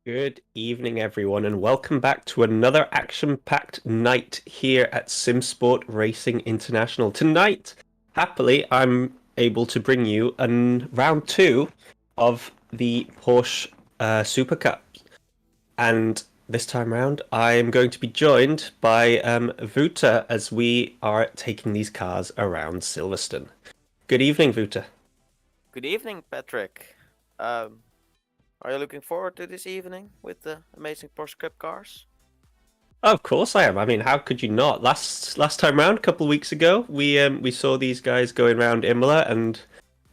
Good evening, everyone, and welcome back to another action-packed night here at Simsport Racing International. Tonight, happily, I'm able to bring you round two of the Porsche Supercup. And this time round, I am going to be joined by Vuta as we are taking these cars around Silverstone. Good evening, Vuta. Good evening, Patrick. Um, are you looking forward to this evening with the amazing Porsche Cup cars? Of course I am. I mean, how could you not? Last time round, a couple of weeks ago, we saw these guys going around Imola, and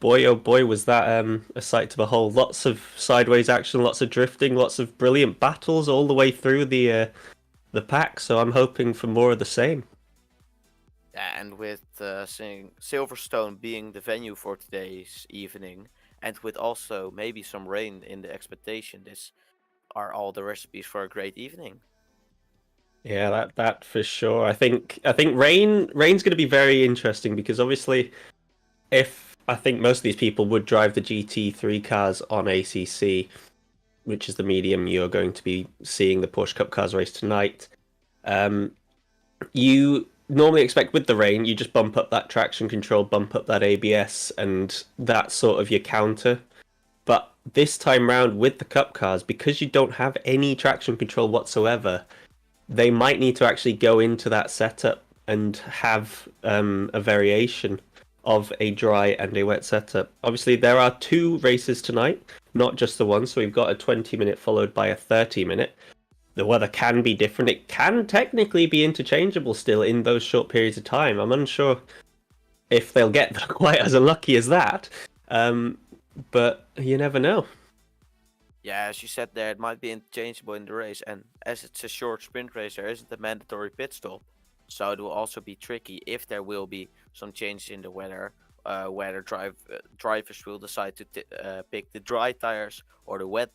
boy, oh boy, was that a sight to behold. Lots of sideways action, lots of drifting, lots of brilliant battles all the way through the pack. So I'm hoping for more of the same. And with Silverstone being the venue for today's evening, and with also maybe some rain in the expectation, this are all the recipes for a great evening. Yeah, that for sure. I think rain's going to be very interesting because obviously, if I think most of these people would drive the GT3 cars on ACC, which is the medium you're going to be seeing the Porsche Cup cars race tonight. Um, you normally expect with the rain, you just bump up that traction control, bump up that ABS, and that's sort of your counter. But this time round with the Cup cars, because you don't have any traction control whatsoever, they might need to actually go into that setup and have a variation of a dry and a wet setup. Obviously, there are two races tonight, not just the one. So we've got a 20-minute followed by a 30-minute. The weather can be different. It can technically be interchangeable still in those short periods of time. I'm unsure if they'll get quite as unlucky as that. But you never know. Yeah, as you said there, it might be interchangeable in the race, and as it's a short sprint race, there isn't a mandatory pit stop. So it will also be tricky if there will be some changes in the weather, whether drivers will decide to pick the dry tires or the wet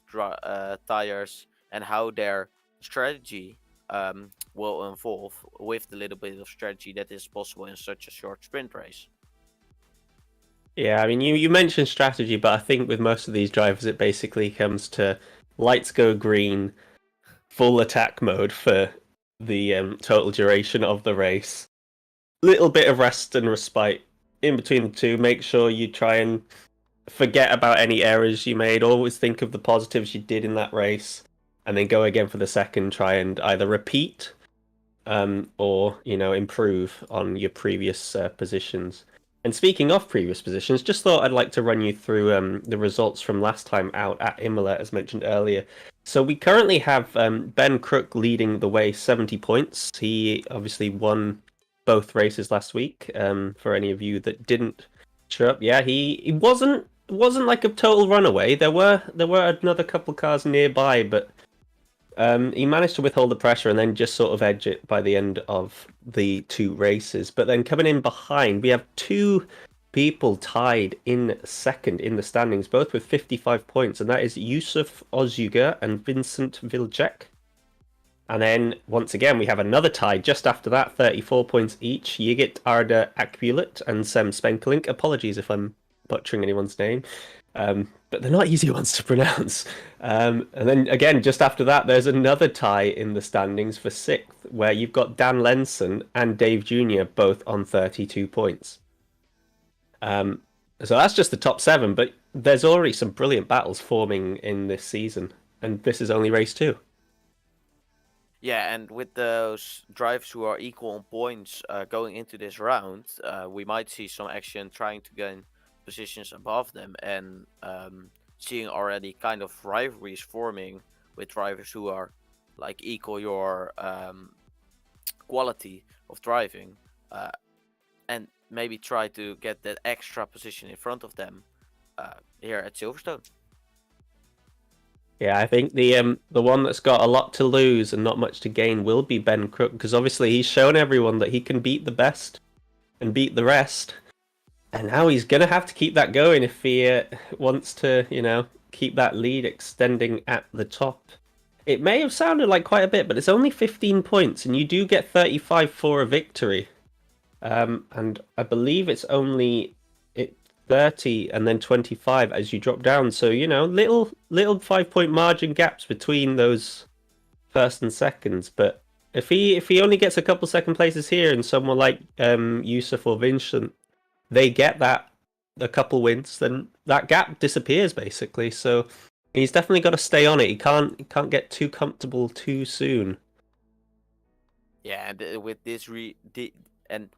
tires, and how their strategy will evolve with the little bit of strategy that is possible in such a short sprint race. Yeah, I mean, you mentioned strategy, but I think with most of these drivers, it basically comes to lights go green, full attack mode for the total duration of the race. Little bit of rest and respite in between the two. Make sure you try and forget about any errors you made. Always think of the positives you did in that race, and then go again for the second. Try and either repeat or improve on your previous positions. And speaking of previous positions, just thought I'd like to run you through the results from last time out at Imola, as mentioned earlier. So we currently have Ben Crook leading the way, 70 points. He obviously won both races last week. For any of you that didn't show up, yeah, he wasn't like a total runaway. There were another couple of cars nearby, but he managed to withhold the pressure and then just sort of edge it by the end of the two races. But then coming in behind, we have two people tied in second in the standings, both with 55 points, and that is Yusuf Ozuga and Vincent Vilcek. And then once again, we have another tie just after that, 34 points each. Yigit Arda Akbulut and Sem Spenkelink. Apologies if I'm butchering anyone's name. But they're not easy ones to pronounce. And then again, just after that, there's another tie in the standings for sixth, where you've got Dan Lenson and Dave Jr. both on 32 points. So that's just the top seven, but there's already some brilliant battles forming in this season, and this is only race two. Yeah, and with those drivers who are equal on points going into this round, we might see some action trying to gain positions above them, and seeing already kind of rivalries forming with drivers who are like equal your quality of driving, and maybe try to get that extra position in front of them here at Silverstone. Yeah, I think the one that's got a lot to lose and not much to gain will be Ben Crook, because obviously he's shown everyone that he can beat the best and beat the rest. And now he's going to have to keep that going if he wants to, keep that lead extending at the top. It may have sounded like quite a bit, but it's only 15 points, and you do get 35 for a victory. And I believe it's only 30 and then 25 as you drop down. So, little 5 point margin gaps between those first and seconds. But if he only gets a couple second places here and someone like Yusuf or Vincent, they get that a couple wins, then that gap disappears basically. So he's definitely got to stay on it. He can't get too comfortable too soon. Yeah, and with this and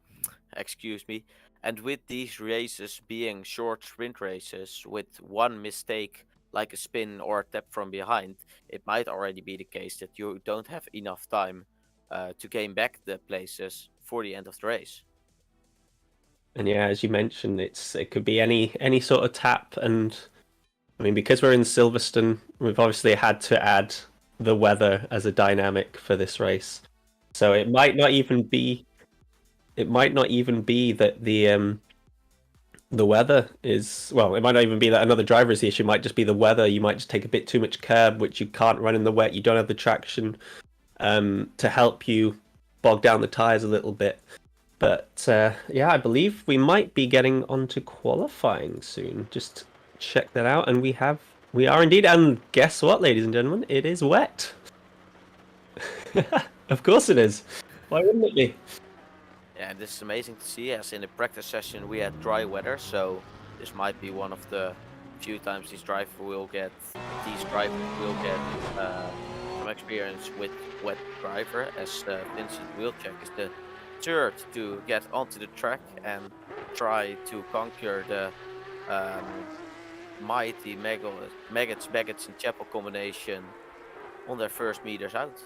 excuse me, and with these races being short sprint races with one mistake like a spin or a tap from behind, it might already be the case that you don't have enough time to gain back the places for the end of the race. And yeah, as you mentioned, it could be any sort of tap. And I mean, because we're in Silverstone, we've obviously had to add the weather as a dynamic for this race. So it might not even be that the weather is, well, it might not even be that another driver is the issue. It might just be the weather. You might just take a bit too much curb, which you can't run in the wet. You don't have the traction to help you bog down the tires a little bit. But yeah, I believe we might be getting onto qualifying soon. Just check that out, and we are indeed. And guess what, ladies and gentlemen? It is wet. Of course it is. Why wouldn't it be? Yeah, this is amazing to see, as in the practice session we had dry weather, so this might be one of the few times these drivers will get some experience with wet driver, as Vincent Wilczek is the third to get onto the track and try to conquer the um, mighty Maggots, Baggets, and Chapel combination on their first meters out.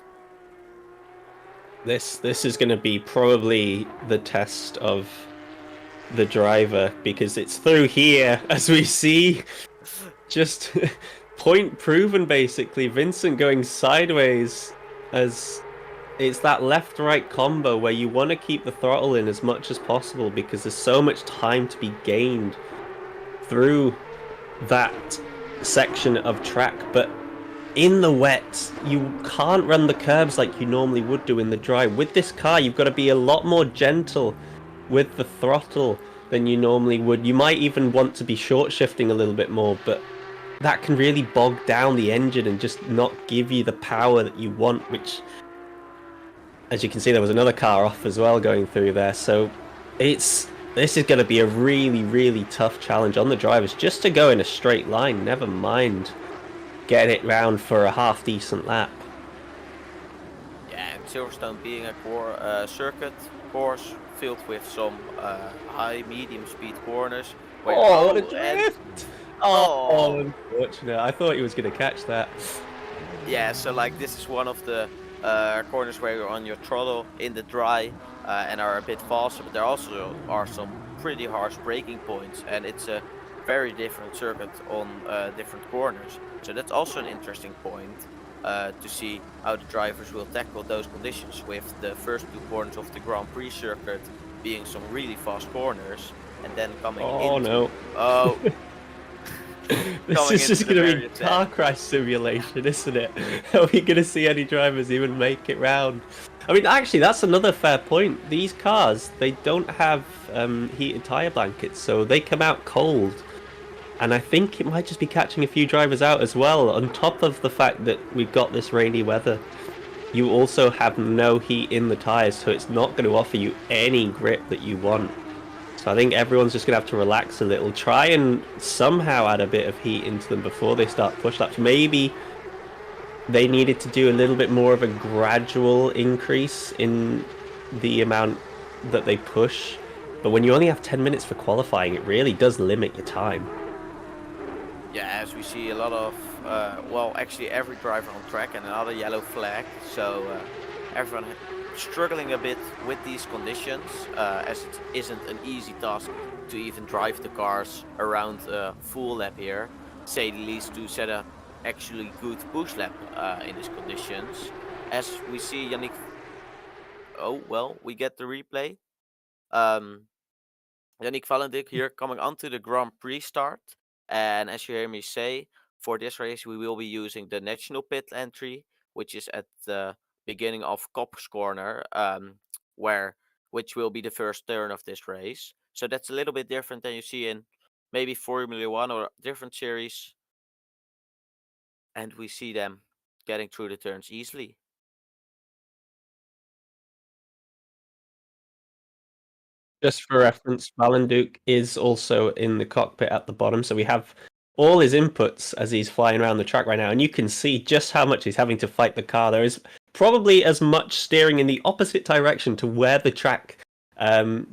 This is going to be probably the test of the driver, because it's through here, as we see, just point proven basically. Vincent going sideways, as it's that left-right combo where you want to keep the throttle in as much as possible, because there's so much time to be gained through that section of track. But in the wet, you can't run the curbs like you normally would do in the dry. With this car, you've got to be a lot more gentle with the throttle than you normally would. You might even want to be short shifting a little bit more, but that can really bog down the engine and just not give you the power that you want, which, as you can see, there was another car off as well going through there. So this is going to be a really, really tough challenge on the drivers just to go in a straight line, never mind get it round for a half decent lap. Yeah, and Silverstone being a circuit course filled with some high, medium speed corners. What a drift! Oh, unfortunate. I thought he was going to catch that. Yeah, so like this is one of the corners where you're on your throttle in the dry and are a bit faster, but there also are some pretty harsh braking points, and it's a very different circuit on different corners. So that's also an interesting point to see how the drivers will tackle those conditions, with the first two corners of the Grand Prix circuit being some really fast corners, and then coming into... Oh, this is just going to be car crash simulation, isn't it? Are we going to see any drivers even make it round? I mean, actually, that's another fair point. These cars, they don't have heated tyre blankets, so they come out cold. And I think it might just be catching a few drivers out as well. On top of the fact that we've got this rainy weather, you also have no heat in the tyres, so it's not going to offer you any grip that you want. So I think everyone's just going to have to relax a little, try and somehow add a bit of heat into them before they start push laps. Maybe they needed to do a little bit more of a gradual increase in the amount that they push. But when you only have 10 minutes for qualifying, it really does limit your time. Yeah, as we see a lot of, well, actually every driver on track and another yellow flag. So everyone struggling a bit with these conditions, as it isn't an easy task to even drive the cars around a full lap here, say the least, to set a actually good push lap in these conditions. As we see Yannick, oh well, we get the replay. Yannick Valendik here coming onto the Grand Prix start, and as you hear me say, for this race we will be using the national pit entry, which is at the beginning of Kopp's corner, which will be the first turn of this race. So that's a little bit different than you see in maybe Formula One or different series, and we see them getting through the turns easily. Just for reference, Valenduke is also in the cockpit at the bottom, so we have all his inputs as he's flying around the track right now, and you can see just how much he's having to fight the car. There is probably as much steering in the opposite direction to where the track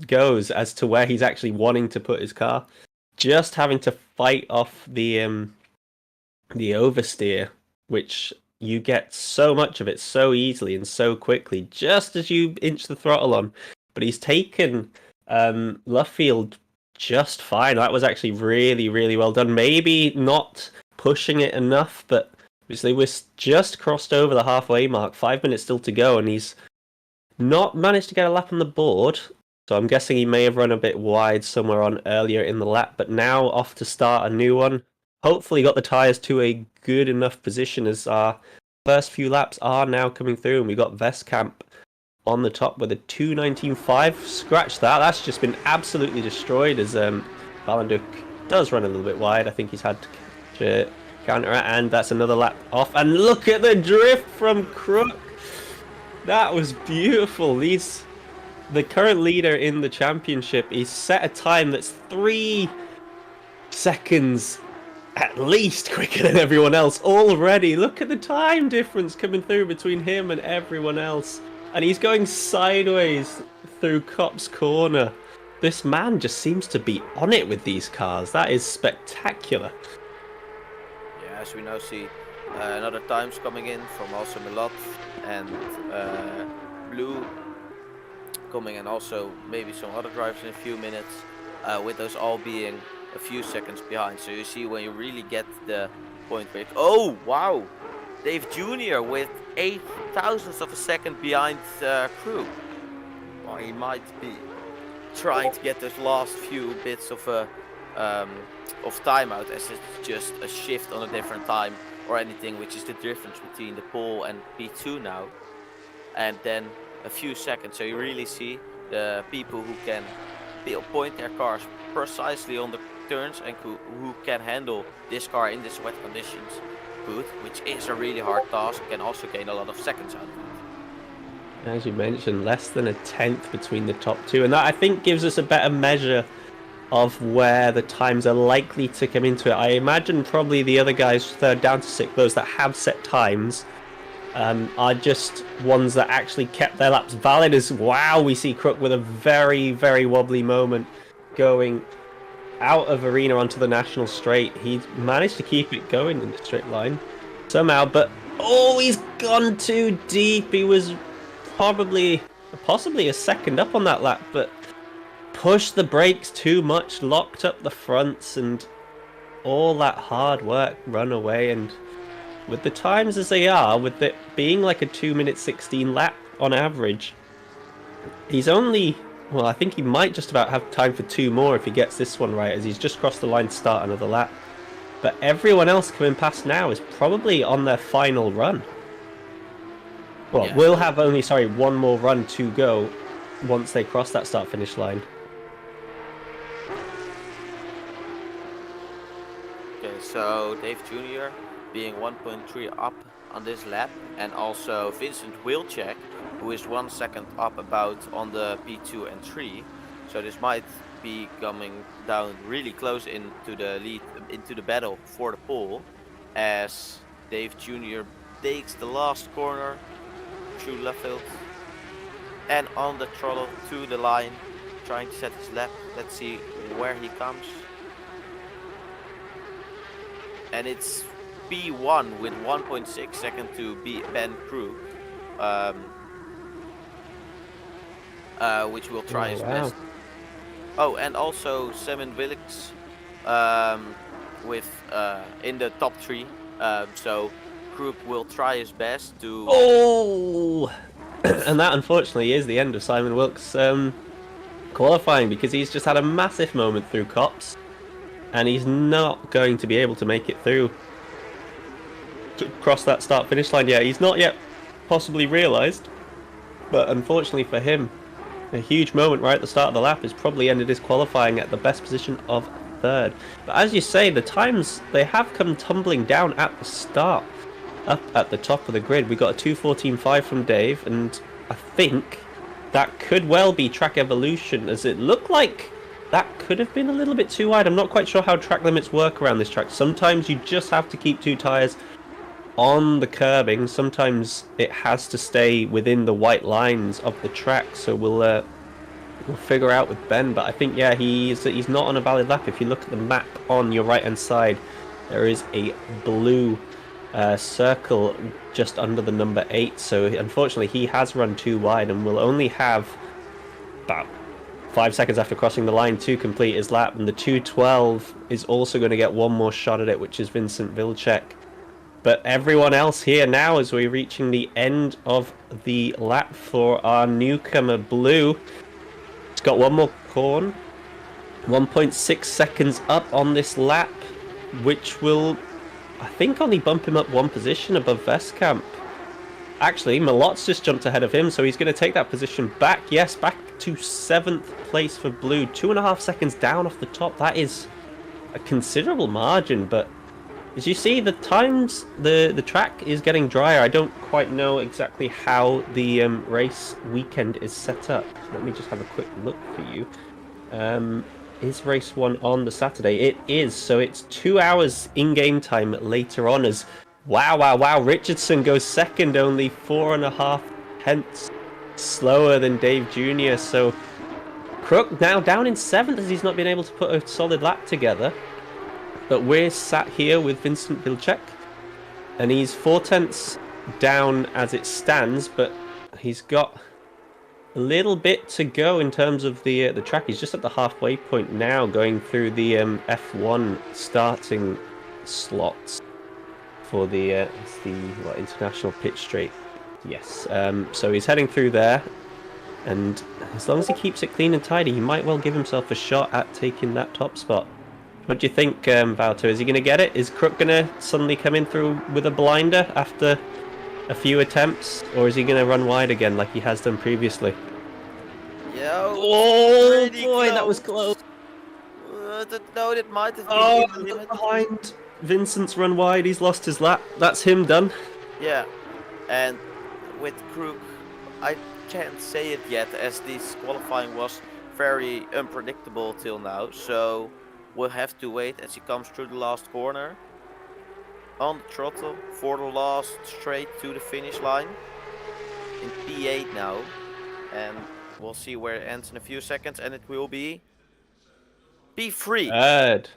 goes as to where he's actually wanting to put his car. Just having to fight off the oversteer, which you get so much of it so easily and so quickly, just as you inch the throttle on. But he's taken Luffield just fine. That was actually really, really well done. Maybe not pushing it enough, but obviously we're just crossed over the halfway mark. 5 minutes still to go, and he's not managed to get a lap on the board. So I'm guessing he may have run a bit wide somewhere on earlier in the lap, but now off to start a new one. Hopefully got the tyres to a good enough position as our first few laps are now coming through, and we got Vestkamp on the top with a 2:19.5. Scratch that. That's just been absolutely destroyed as Valenduke does run a little bit wide. I think he's had to counter it, and that's another lap off. And look at the drift from Crook. That was beautiful. The current leader in the championship, he's set a time that's 3 seconds at least quicker than everyone else already. Look at the time difference coming through between him and everyone else. And he's going sideways through Copse Corner. This man just seems to be on it with these cars. That is spectacular. Yeah, as we now see another times coming in from also Milot and Blue coming, and also maybe some other drivers in a few minutes, with those all being a few seconds behind. So you see when you really get the point where oh wow, Dave Jr. with 8 thousandths of a second behind Crew. Well, he might be trying to get those last few bits of time out, as it's just a shift on a different time or anything, which is the difference between the pole and P2 now, and then a few seconds. So you really see the people who can point their cars precisely on the turns and who can handle this car in these wet conditions good, which is a really hard task, can also gain a lot of seconds out of it. As you mentioned, less than a tenth between the top two, and that I think gives us a better measure of where the times are likely to come into it. I imagine probably the other guys third down to sixth, those that have set times, are just ones that actually kept their laps valid. As wow, we see Crook with a very, very wobbly moment going out of arena onto the national straight. He managed to keep it going in the straight line somehow, but oh, he's gone too deep. He was possibly a second up on that lap, but pushed the brakes too much, locked up the fronts, and all that hard work run away. And with the times as they are, with it being like a 2:16 lap on average, he's only, well, I think he might just about have time for 2 more if he gets this one right, as he's just crossed the line to start another lap. But everyone else coming past now is probably on their final run. Well, yeah. We'll have only, one more run to go once they cross that start-finish line. Okay, so Dave Jr. being 1.3 up on this lap, and also Vincent Wilczek, who is 1 second up about on the P2 and 3. So this might be coming down really close into the lead, into the battle for the pole, as Dave Jr. takes the last corner through Luffield and on the throttle to the line, trying to set his lap. Let's see where he comes. And it's P1 with 1.6 second to Ben Krug, which will try his best. Oh, and also Simon Willix with in the top 3. So Krug will try his best to. Oh, and that unfortunately is the end of Simon Wilkes qualifying, because he's just had a massive moment through Copse, and he's not going to be able to make it through to cross that start-finish line yet. He's not yet possibly realised, but unfortunately for him, a huge moment right at the start of the lap has probably ended his qualifying at the best position of third. But as you say, the times, they have come tumbling down at the start. Up at the top of the grid, we got a 2:14.5 from Dave, and I think that could well be track evolution, as it looked like that could have been a little bit too wide. I'm not quite sure how track limits work around this track. Sometimes you just have to keep 2 tyres on the curbing. Sometimes it has to stay within the white lines of the track. So we'll figure out with Ben. But I think, yeah, he's not on a valid lap. If you look at the map on your right hand side, there is a blue circle just under the number 8. So unfortunately, he has run too wide and will only have about 5 seconds after crossing the line to complete his lap. And the 2:12 is also going to get one more shot at it, which is Vincent Vilcek. But everyone else here now, as we're reaching the end of the lap for our newcomer Blue. It's got one more corn. 1.6 seconds up on this lap, which will, I think, only bump him up 1 position above Vestkamp. Actually, Malot's just jumped ahead of him, so he's going to take that position back. Yes, back to 7th place for Blue. 2.5 seconds down off the top. That is a considerable margin, but as you see, the times, the track is getting drier. I don't quite know exactly how the race weekend is set up. Let me just have a quick look for you. Is race 1 on the Saturday? It is, so it's 2 hours in-game time later on as wow, Richardson goes second, only 4.5 tenths slower than Dave Jr. So Crook now down in 7th as he's not been able to put a solid lap together. But we're sat here with Vincent Vilcek, and he's 4 tenths down as it stands, but he's got a little bit to go in terms of the track. He's just at the halfway point now, going through the F1 starting slots for the international pitch straight. Yes, so he's heading through there, and as long as he keeps it clean and tidy, he might well give himself a shot at taking that top spot. What do you think, Valto? Is he going to get it? Is Crook going to suddenly come in through with a blinder after a few attempts? Or is he going to run wide again like he has done previously? Oh boy, close. That was close. No, it might have been in the limit. Behind. Vincent's run wide. He's lost his lap. That's him done. Yeah, and with Crook, I can't say it yet, as this qualifying was very unpredictable till now. So we'll have to wait as he comes through the last corner on the throttle for the last straight to the finish line in P8 now, and we'll see where it ends in a few seconds, and it will be P3. Third.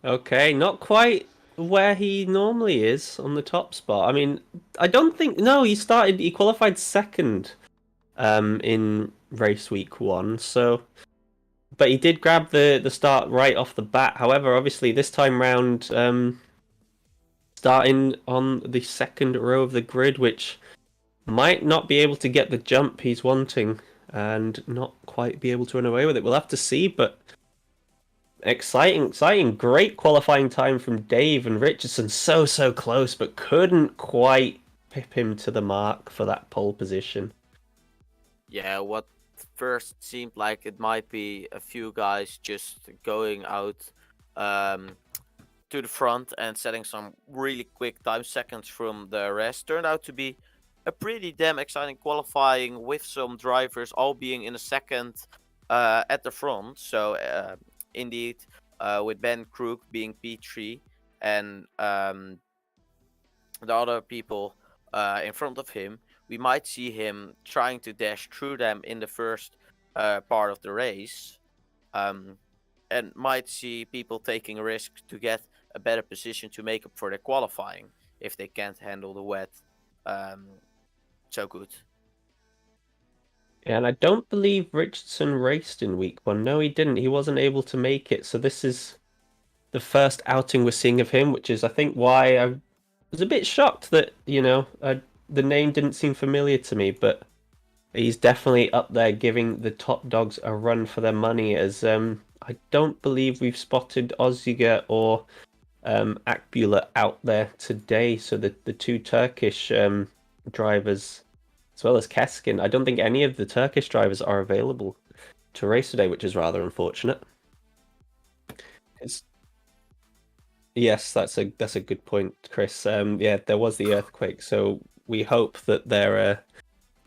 Okay, not quite where he normally is on the top spot. I mean, I don't think, no, he qualified second in race week 1, so, but he did grab the start right off the bat. However, obviously this time round, starting on the second row of the grid, which might not be able to get the jump he's wanting and not quite be able to run away with it. We'll have to see, but exciting, great qualifying time from Dave, and Richardson so close, but couldn't quite pip him to the mark for that pole position. Yeah, what first seemed like it might be a few guys just going out to the front and setting some really quick time, seconds from the rest, turned out to be a pretty damn exciting qualifying, with some drivers all being in a second at the front. So indeed, with Ben Crook being P3 and the other people in front of him, we might see him trying to dash through them in the first part of the race, and might see people taking a risk to get a better position to make up for their qualifying if they can't handle the wet so good. Yeah, and I don't believe Richardson raced in week 1. No, he didn't. He wasn't able to make it. So this is the first outing we're seeing of him, which is, I think, why I was a bit shocked that, the name didn't seem familiar to me, but he's definitely up there giving the top dogs a run for their money, as I don't believe we've spotted Oziger or Akbula out there today. So the two Turkish drivers, as well as Keskin, I don't think any of the Turkish drivers are available to race today, which is rather unfortunate. Yes, that's a good point, Chris. Yeah, there was the earthquake, so we hope that they're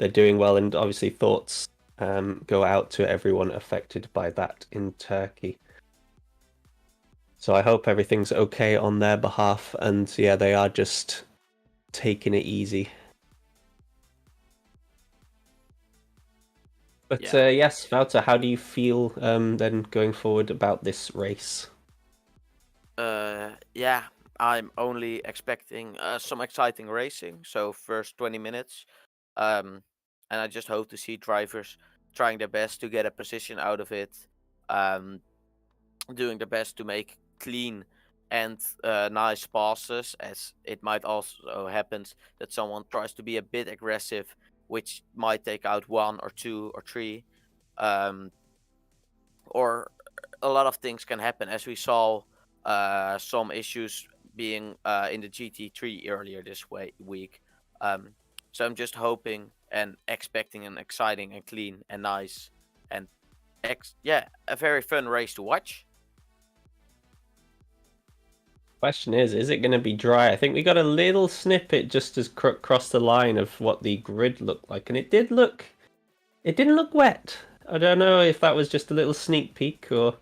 doing well, and obviously thoughts go out to everyone affected by that in Turkey. So I hope everything's okay on their behalf, and yeah, they are just taking it easy. But Yeah. yes, Wouter, how do you feel then going forward about this race? Yeah, I'm only expecting some exciting racing. So first 20 minutes, um, and I just hope to see drivers trying their best to get a position out of it, um, doing their best to make clean and nice passes. As it might also happen that someone tries to be a bit aggressive, which might take out one or two or three, um, or a lot of things can happen, as we saw some issues being in the GT3 earlier this week. Um, so I'm just hoping and expecting an exciting and clean and nice and a very fun race to watch. Question is it going to be dry? I think we got a little snippet just as crossed the line of what the grid looked like, and it didn't look wet. I don't know if that was just a little sneak peek or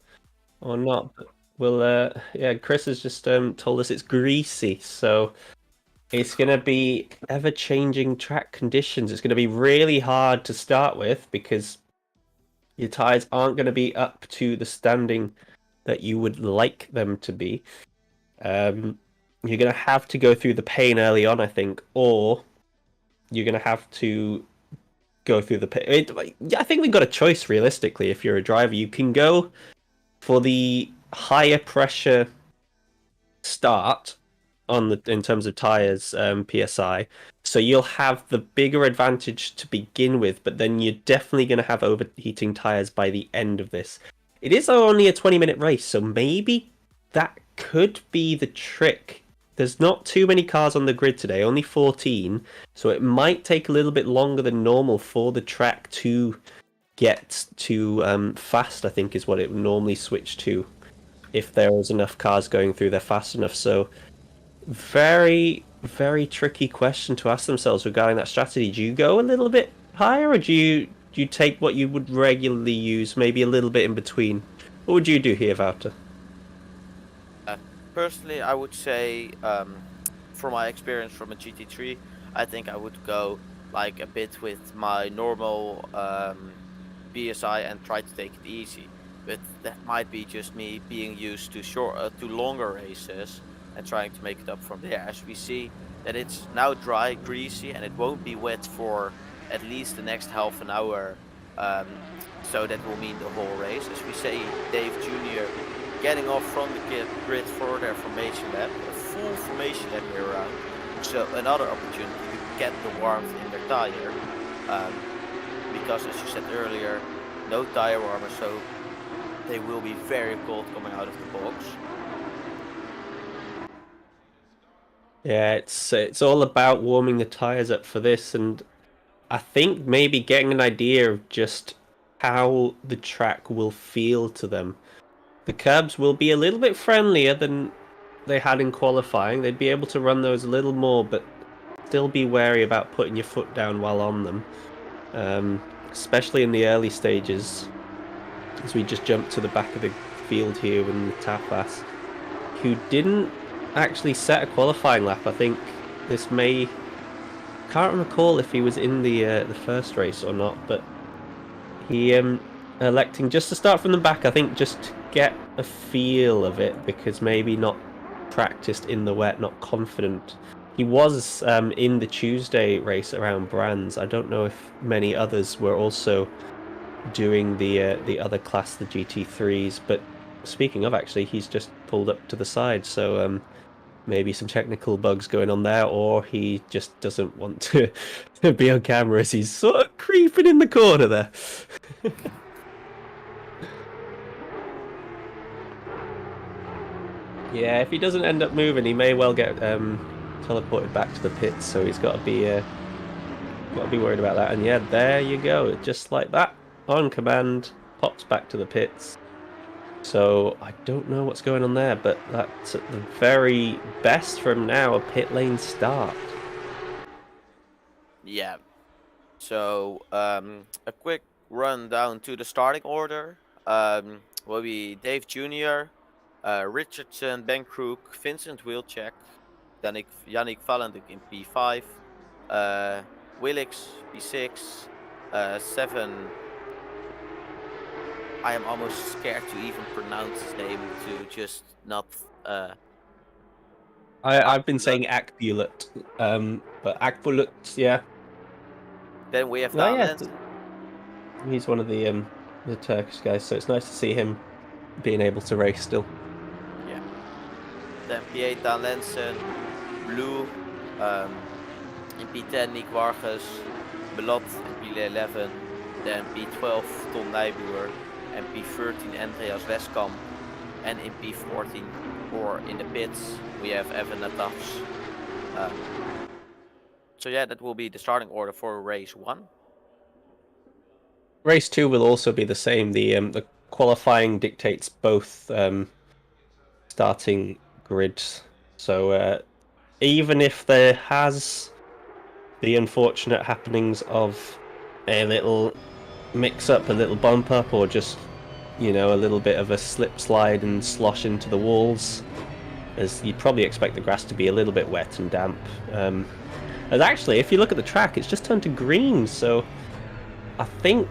not. But we'll yeah, Chris has just told us it's greasy, so it's gonna be ever changing track conditions. It's gonna be really hard to start with because your tires aren't gonna be up to the standing that you would like them to be. You're gonna have to go through the pain early on, I think, or you're gonna have to go through the pain. I think we've got a choice realistically. If you're a driver, you can go for the higher pressure start on the in terms of tires PSI. So you'll have the bigger advantage to begin with, but then you're definitely going to have overheating tires by the end of this. It is only a 20-minute race, so maybe that could be the trick. There's not too many cars on the grid today, only 14, so it might take a little bit longer than normal for the track to get to fast, I think is what it would normally switch to if there was enough cars going through there fast enough. So very, very tricky question to ask themselves regarding that strategy. Do you go a little bit higher, or do you take what you would regularly use, maybe a little bit in between? What would you do here, Wouter? Personally, I would say, from my experience from a GT3, I think I would go like a bit with my normal PSI and try to take it easy. But that might be just me being used to to longer races and trying to make it up from there. As we see that it's now dry, greasy, and it won't be wet for at least the next half an hour. Um, so that will mean the whole race. As we say, Dave Jr. getting off from the grid for their formation lap, a full formation lap here around. So another opportunity to get the warmth in their tire. Um, because as you said earlier, no tire warmer, so they will be very cold coming out of the box. Yeah, it's all about warming the tires up for this, and I think maybe getting an idea of just how the track will feel to them. The curbs will be a little bit friendlier than they had in qualifying. They'd be able to run those a little more, but still be wary about putting your foot down while on them, especially in the early stages. As we just jump to the back of the field here with Tafas, who didn't actually set a qualifying lap. I think this may... Can't recall if he was in the first race or not, but he electing just to start from the back, I think, just to get a feel of it, because maybe not practiced in the wet, not confident. He was in the Tuesday race around Brands. I don't know if many others were also doing the other class, the GT3s, but speaking of, actually, he's just pulled up to the side, so maybe some technical bugs going on there, or he just doesn't want to be on camera as he's sort of creeping in the corner there. Yeah, if he doesn't end up moving, he may well get teleported back to the pits, so he's got to be worried about that. And yeah, there you go, just like that, on command, pops back to the pits. So I don't know what's going on there, but that's at the very best from now, a pit lane start. Yeah. So a quick run down to the starting order. Will be Dave Jr., Richardson, Ben Crook, Vincent Wilczek, Yannick Valenduc in P5, Willix P6, 7. I am almost scared to even pronounce his name to just not. I've been saying Akbulut, but Akbulut, yeah. Then we have Oh yeah, Daan he's one of the Turkish guys, so it's nice to see him being able to race still. Yeah. Then P8 Daan Lensen, Blue, in P10 Nick Vargas, Belot in P11, then P12 Tom Nijboer, and P13 Andreas Westkamp, and in P14 or in the pits we have Evan Natafs. So yeah, that will be the starting order for race 1. Race 2 will also be the same. The qualifying dictates both starting grids. So even if there has the unfortunate happenings of a little mix-up, a little bump up, or just, you know, a little bit of a slip slide and slosh into the walls, as you'd probably expect the grass to be a little bit wet and damp. And actually, if you look at the track, it's just turned to green, so I think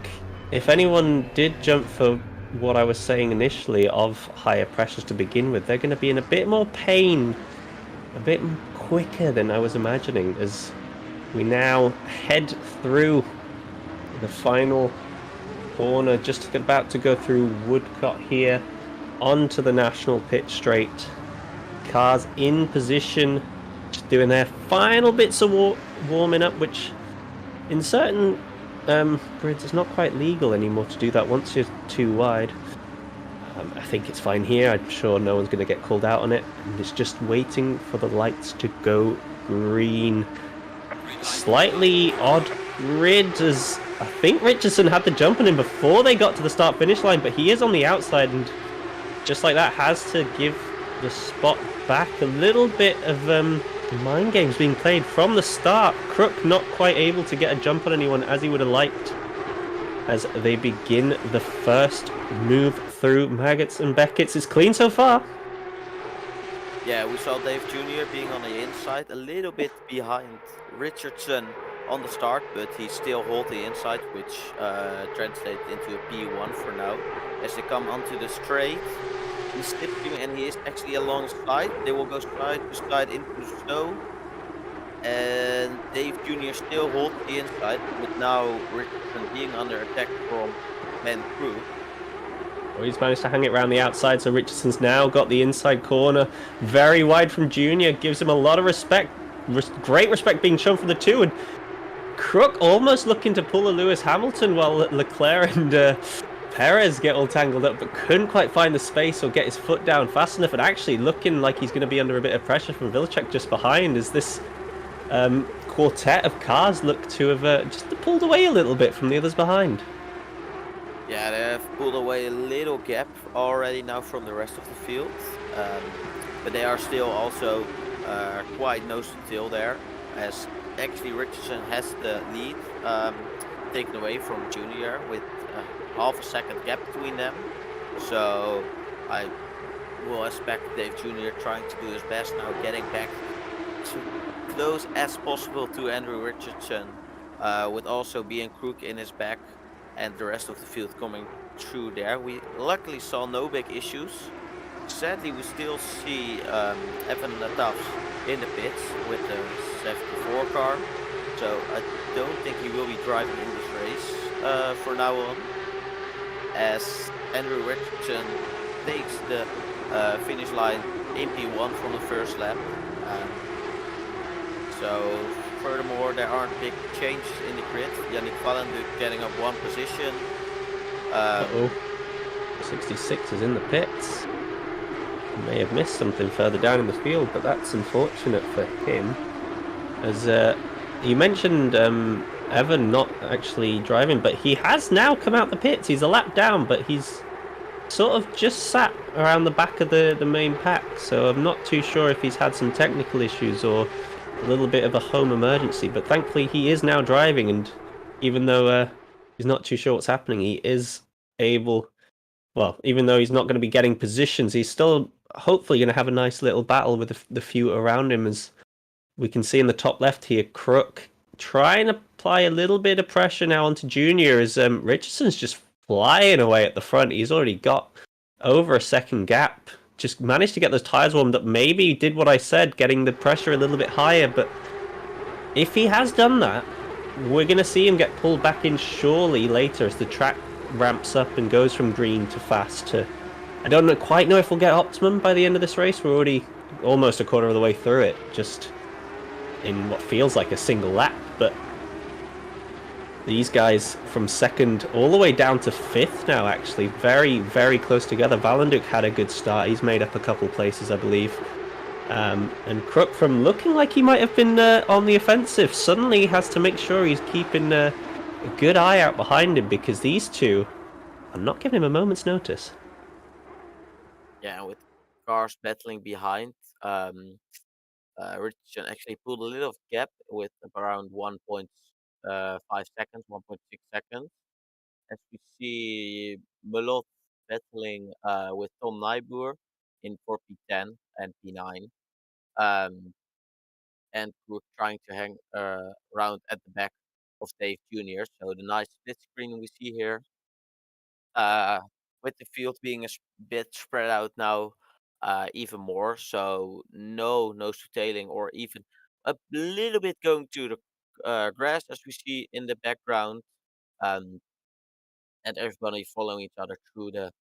if anyone did jump for what I was saying initially of higher pressures to begin with, they're going to be in a bit more pain, a bit quicker than I was imagining, as we now head through the final corner, just about to go through Woodcott here, onto the national pit straight. Cars in position, just doing their final bits of warming up, which in certain grids it's not quite legal anymore to do that once you're too wide. I think it's fine here. I'm sure no one's going to get called out on it, and it's just waiting for the lights to go green. Slightly odd grid, as I think Richardson had the jump on him before they got to the start finish line, but he is on the outside, and just like that has to give the spot back. A little bit of mind games being played from the start. Crook not quite able to get a jump on anyone as he would have liked, as they begin the first move through Maggots and Beckett's. It's clean so far. Yeah, we saw Dave Jr. being on the inside, a little bit behind Richardson on the start, but he still holds the inside, which translates into a P1 for now. As they come onto the straight, he's slipping and he is actually alongside. They will go side to side into the snow. And Dave Jr. still holds the inside, but now Richardson being under attack from Ben Crew. Well, he's managed to hang it around the outside, so Richardson's now got the inside corner. Very wide from Junior, gives him a lot of respect. Great respect being shown from the two, and Crook almost looking to pull a Lewis Hamilton while Leclerc and Perez get all tangled up, but couldn't quite find the space or get his foot down fast enough, and actually looking like he's going to be under a bit of pressure from Vilcek just behind, as this quartet of cars look to have just pulled away a little bit from the others behind. Yeah, they have pulled away a little gap already now from the rest of the field, but they are still also quite nose to tail there, as actually Richardson has the lead taken away from Junior with half a second gap between them. So I will expect Dave Jr. trying to do his best now, getting back to close as possible to Andrew Richardson, with also being Crook in his back and the rest of the field coming through there. We luckily saw no big issues. Sadly, we still see Evan Natafs in the pits with the 74 car, so I don't think he will be driving in this race for now on, as Andrew Richardson takes the finish line in P1 from the first lap. So furthermore, there aren't big changes in the grid. Yannick Valenduc getting up one position. 66 is in the pits. May have missed something further down in the field, but that's unfortunate for him. As you mentioned, Evan not actually driving, but he has now come out the pits. He's a lap down, but he's sort of just sat around the back of the main pack, so I'm not too sure if he's had some technical issues or a little bit of a home emergency. But thankfully, he is now driving, and even though he's not too sure what's happening, he is able. Well, even though he's not going to be getting positions, he's still hopefully going to have a nice little battle with the few around him. As we can see in the top left here, Crook trying to apply a little bit of pressure now onto Junior as Richardson's just flying away at the front. He's already got over a second gap. Just managed to get those tyres warmed up. Maybe did what I said, getting the pressure a little bit higher. But if he has done that, we're going to see him get pulled back in surely later as the track ramps up and goes from green to fast to... I don't quite know if we'll get optimum by the end of this race. We're already almost a quarter of the way through it, just in what feels like a single lap. But these guys from second all the way down to fifth now, actually. Very, very close together. Valenduc had a good start. He's made up a couple places, I believe. And Crook, from looking like he might have been on the offensive, suddenly has to make sure he's keeping a good eye out behind him, because these two are not giving him a moment's notice. Yeah, with cars battling behind, Richardson actually pulled a little gap with around 1.5 seconds, 1.6 seconds. As we see Melot battling with Tom Nyboer in for P10 and P9. And we're trying to hang around at the back of Dave Jr. So the nice split screen we see here, with the field being a bit spread out now, even more. So no nose to tailing or even a little bit going to the grass, as we see in the background. And everybody following each other through the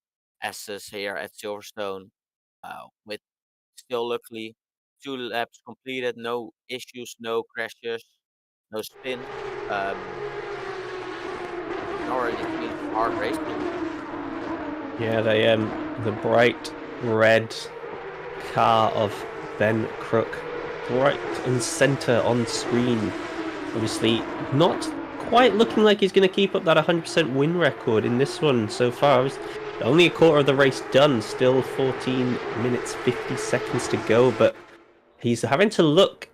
S's here at Silverstone, with still luckily 2 laps completed, no issues, no crashes, no spins. Already seen hard racing. Yeah, the bright red car of Ben Crook, right and center on screen. Obviously, not quite looking like he's going to keep up that 100% win record in this one so far. Only a quarter of the race done, still 14 minutes 50 seconds to go, but he's having to look...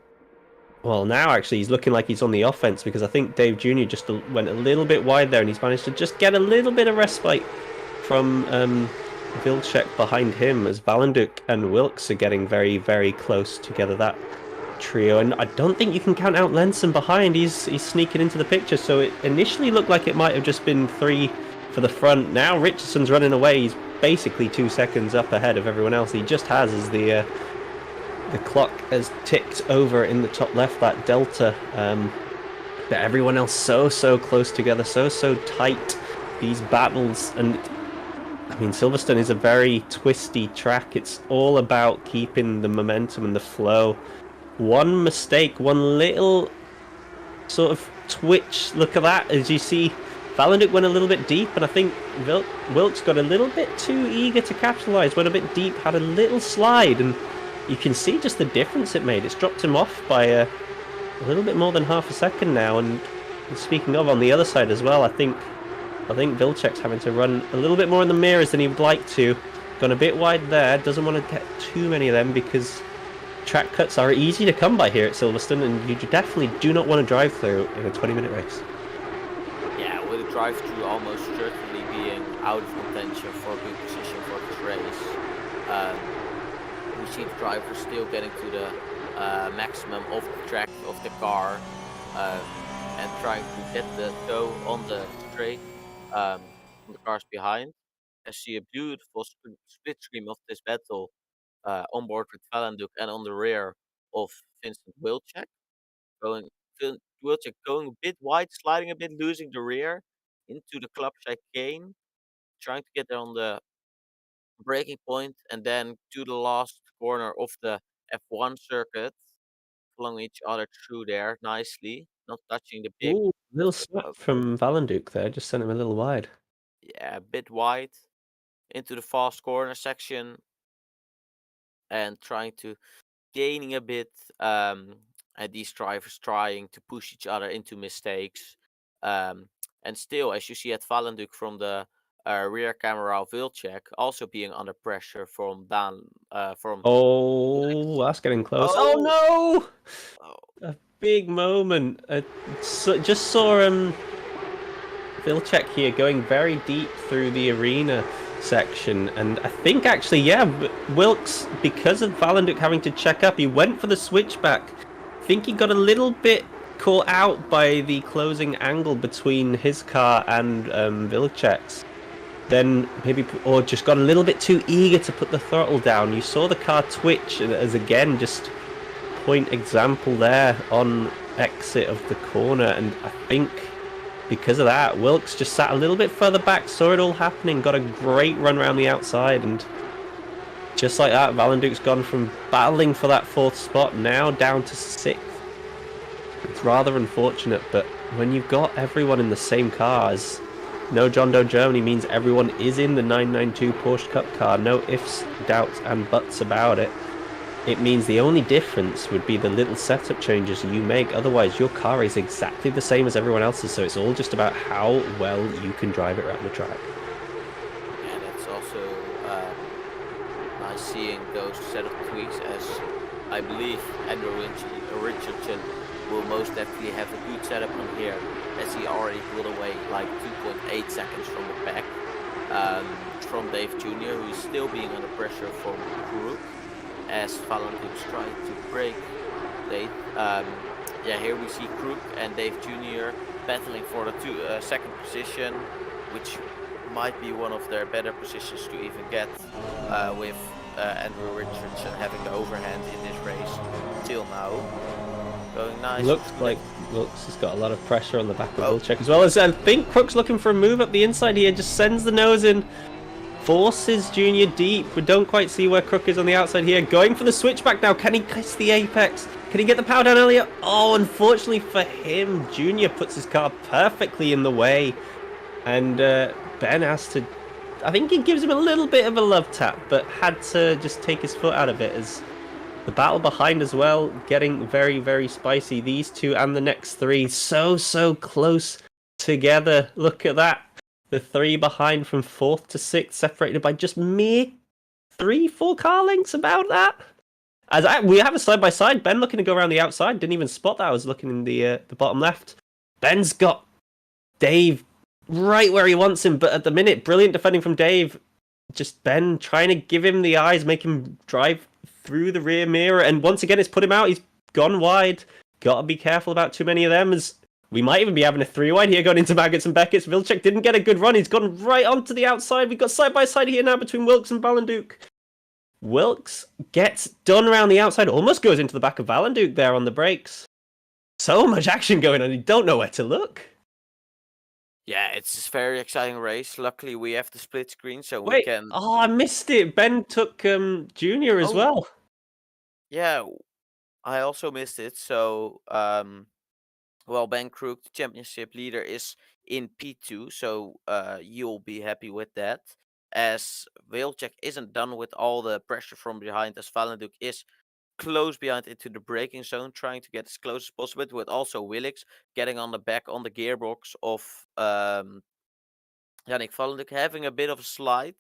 Well, now actually he's looking like he's on the offense, because I think Dave Jr. just went a little bit wide there, and he's managed to just get a little bit of respite from Vilcek behind him, as Valenduc and Wilkes are getting very, very close together, that trio. And I don't think you can count out Lenson behind. He's sneaking into the picture, so it initially looked like it might have just been 3 for the front. Now Richardson's running away. He's basically 2 seconds up ahead of everyone else. He just has, as the clock has ticked over in the top left, that delta. But everyone else so close together, so tight, these battles. And I mean, Silverstone is a very twisty track. It's all about keeping the momentum and the flow. One mistake, one little sort of twitch, look at that, as you see Valenduc went a little bit deep, and I think Wilkes got a little bit too eager to capitalize, went a bit deep, had a little slide, and you can see just the difference it made. It's dropped him off by a little bit more than half a second now. And speaking of, on the other side as well, I think Vilcek's having to run a little bit more in the mirrors than he would like to. Gone a bit wide there, doesn't want to get too many of them, because track cuts are easy to come by here at Silverstone, and you definitely do not want to drive through in a 20-minute race. Yeah, with a drive-through almost certainly being out of contention for a good position for this race. We see the driver still getting to the maximum of the track of the car, and trying to get the toe on the straight from the cars behind. I see a beautiful split screen of this battle on board with Valenduc and on the rear of Vincent Wilczek. Wilczek going a bit wide, sliding a bit, losing the rear into the club chicane, trying to get there on the braking point, and then to the last corner of the F1 circuit, following each other through there nicely, not touching the big. Ooh, little snap from Valenduc there, just sent him a little wide. Yeah, a bit wide into the fast corner section, and trying to gaining a bit. And these drivers trying to push each other into mistakes. And still, as you see at Valenduc from the rear camera Vilcek also being under pressure from Dan from. Oh, that's getting close. Oh Oh, no! oh, A big moment. Just saw Vilcek here going very deep through the arena section, and I think actually, yeah, Wilkes, because of Valenduc having to check up, he went for the switchback. I think he got a little bit caught out by the closing angle between his car and Vilcek's. Then maybe, or just got a little bit too eager to put the throttle down. You saw the car twitch as, again, just point example there on exit of the corner, and I think because of that, Wilkes just sat a little bit further back, saw it all happening, got a great run around the outside, and just like that, Valenduc's gone from battling for that 4th spot now down to 6th. It's rather unfortunate, but when you've got everyone in the same cars, no John Doe Germany means everyone is in the 992 Porsche Cup car, no ifs, doubts and buts about it. It means the only difference would be the little setup changes you make. Otherwise, your car is exactly the same as everyone else's, so it's all just about how well you can drive it around the track. and it's also nice seeing those set of tweaks, as I believe Andrew Richardson will most definitely have a good setup on here, as he already pulled away like 2.8 seconds from the pack from Dave Jr., who is still being under pressure from Crook, as Valenduc's trying to break Dave. Here we see Crook and Dave Jr. battling for the second position, which might be one of their better positions to even get, with Andrew Richardson having the overhand in this race till now. Going nice. Looks like Wilkes has got a lot of pressure on the back of Vilcek, as well as I think Crook's looking for a move up the inside here, just sends the nose in. Forces Junior deep. We don't quite see where Crook is on the outside here. Going for the switchback now. Can he kiss the apex? Can he get the power down earlier? Oh, unfortunately for him, Junior puts his car perfectly in the way. And Ben has to... I think he gives him a little bit of a love tap, but had to just take his foot out of it, as the battle behind as well, getting very, very spicy. These two and the next 3 so close together. Look at that. The 3 behind from 4th to 6th, separated by just mere 3-4 car lengths, about that. We have a side-by-side. Ben looking to go around the outside. Didn't even spot that. I was looking in the bottom left. Ben's got Dave right where he wants him, but at the minute, brilliant defending from Dave. Just Ben trying to give him the eyes, make him drive through the rear mirror, and once again, it's put him out. He's gone wide. Got to be careful about too many of them, as we might even be having a 3-wide here going into Maggots and Beckett's. Vilcek didn't get a good run. He's gone right onto the outside. We've got side-by-side here now between Wilkes and Valenduc. Wilkes gets done around the outside. Almost goes into the back of Valenduc there on the brakes. So much action going on. You don't know where to look. Yeah, it's a very exciting race. Luckily, we have the split screen, so Wait. we can... Oh, I missed it. Ben took Junior as well. Yeah, I also missed it. So, Ben Crook, the championship leader, is in P2, so you'll be happy with that. As Vilcek isn't done with all the pressure from behind, as Valenduc is close behind into the braking zone, trying to get as close as possible, with also Willix getting on the back on the gearbox of Yannick Valenduc, having a bit of a slide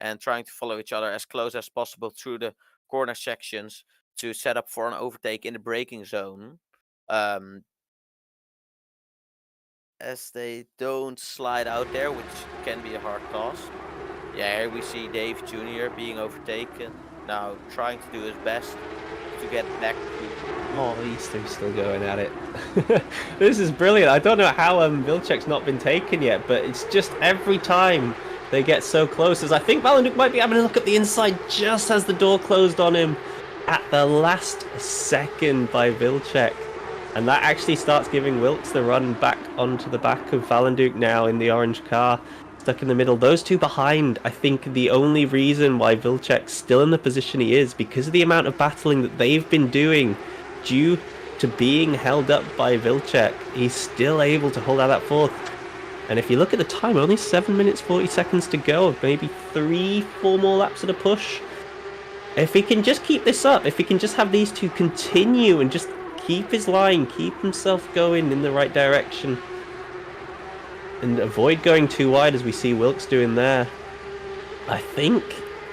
and trying to follow each other as close as possible through the corner sections to set up for an overtake in the braking zone. As they don't slide out there, which can be a hard task. Yeah, here we see Dave Jr. being overtaken, now trying to do his best to get back to... Oh, these two still going at it. This is brilliant. I don't know how Vilcek's not been taken yet, but it's just every time they get so close. As I think Valenduc might be having a look at the inside just as the door closed on him at the last second by Vilcek. And that actually starts giving Wilkes the run back onto the back of Valenduc now in the orange car. Stuck in the middle. Those two behind, I think the only reason why Vilcek's still in the position he is, because of the amount of battling that they've been doing due to being held up by Vilcek, he's still able to hold out that 4th. And if you look at the time, only 7 minutes 40 seconds to go, maybe 3-4 more laps at a push. If he can just keep this up, if he can just have these two continue and just keep his line, keep himself going in the right direction, and avoid going too wide as we see Wilkes doing there. I think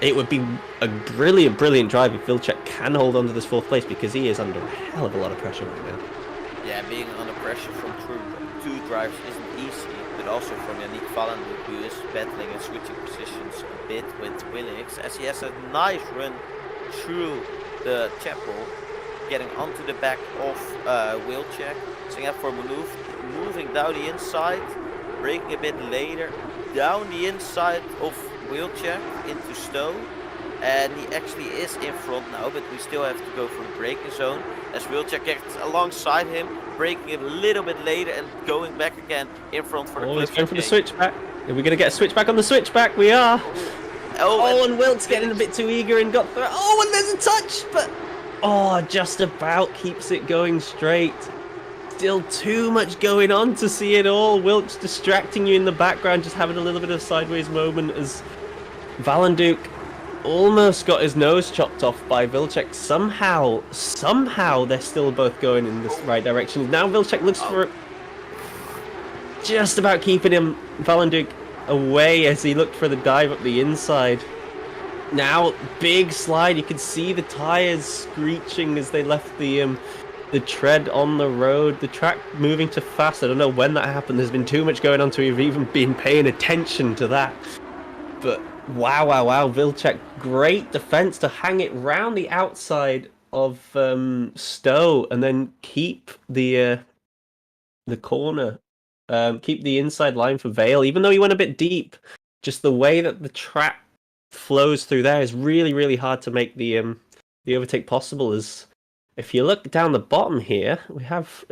it would be a brilliant, brilliant drive if Vilcek can hold on to this 4th place, because he is under a hell of a lot of pressure right now. Yeah, being under pressure from two drivers isn't easy, but also from Yannick Vallenhoek, who is battling and switching positions a bit with Willix, as he has a nice run through the chapel, getting onto the back of Wilczek, setting up for a maneuver, moving down the inside, braking a bit later, down the inside of Wilczek into Stowe, and he actually is in front now, but we still have to go for the braking zone, as Wilczek gets alongside him, braking a little bit later and going back again in front for the he's going for the switchback. Are we going to get a switchback on the switchback? We are. And Wilkes getting a bit too eager and got through. Oh, and there's a touch, but just about keeps it going straight. Still too much going on to see it all. Wilkes distracting you in the background, just having a little bit of a sideways moment as Vallenhoek almost got his nose chopped off by Vilcek. Somehow they're still both going in this right direction. Now Vilcek looks for just about keeping Vallenhoek away as he looked for the dive up the inside. Now big slide. You can see the tires screeching as they left the tread on the road. The track moving too fast. I don't know when that happened. There's been too much going on to have even been paying attention to that. But wow. Vilcek, great defense to hang it round the outside of Stowe and then keep the corner. Keep the inside line for Vale, even though he went a bit deep. Just the way that the track flows through there is really, really hard to make the overtake possible. As if you look down the bottom here, we have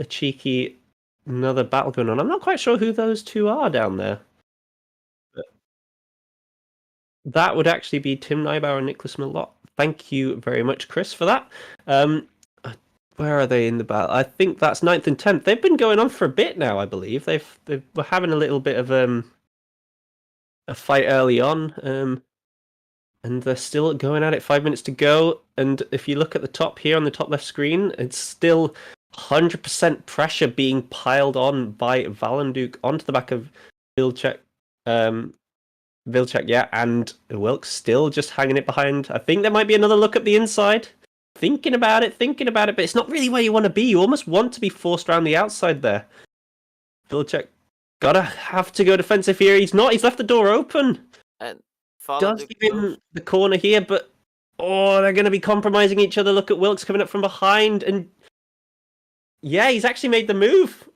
another battle going on. I'm not quite sure who those two are down there. But that would actually be Tim Neubauer and Nicholas Milot. Thank you very much, Chris, for that. Where are they in the battle? I think that's 9th and 10th. They've been going on for a bit now, I believe. They were having a little bit of a fight early on, and they're still going at it. 5 minutes to go. And if you look at the top here on the top left screen, it's still 100% pressure being piled on by Vallenhoek onto the back of Vilcek. Vilcek, yeah, and Wilkes still just hanging it behind. I think there might be another look at the inside. Thinking about it, but it's not really where you want to be. You almost want to be forced around the outside there. Vilcek have to go defensive here. He's not. He's left the door open. And does give him the corner here, but they're going to be compromising each other. Look at Wilkes coming up from behind, and yeah, he's actually made the move.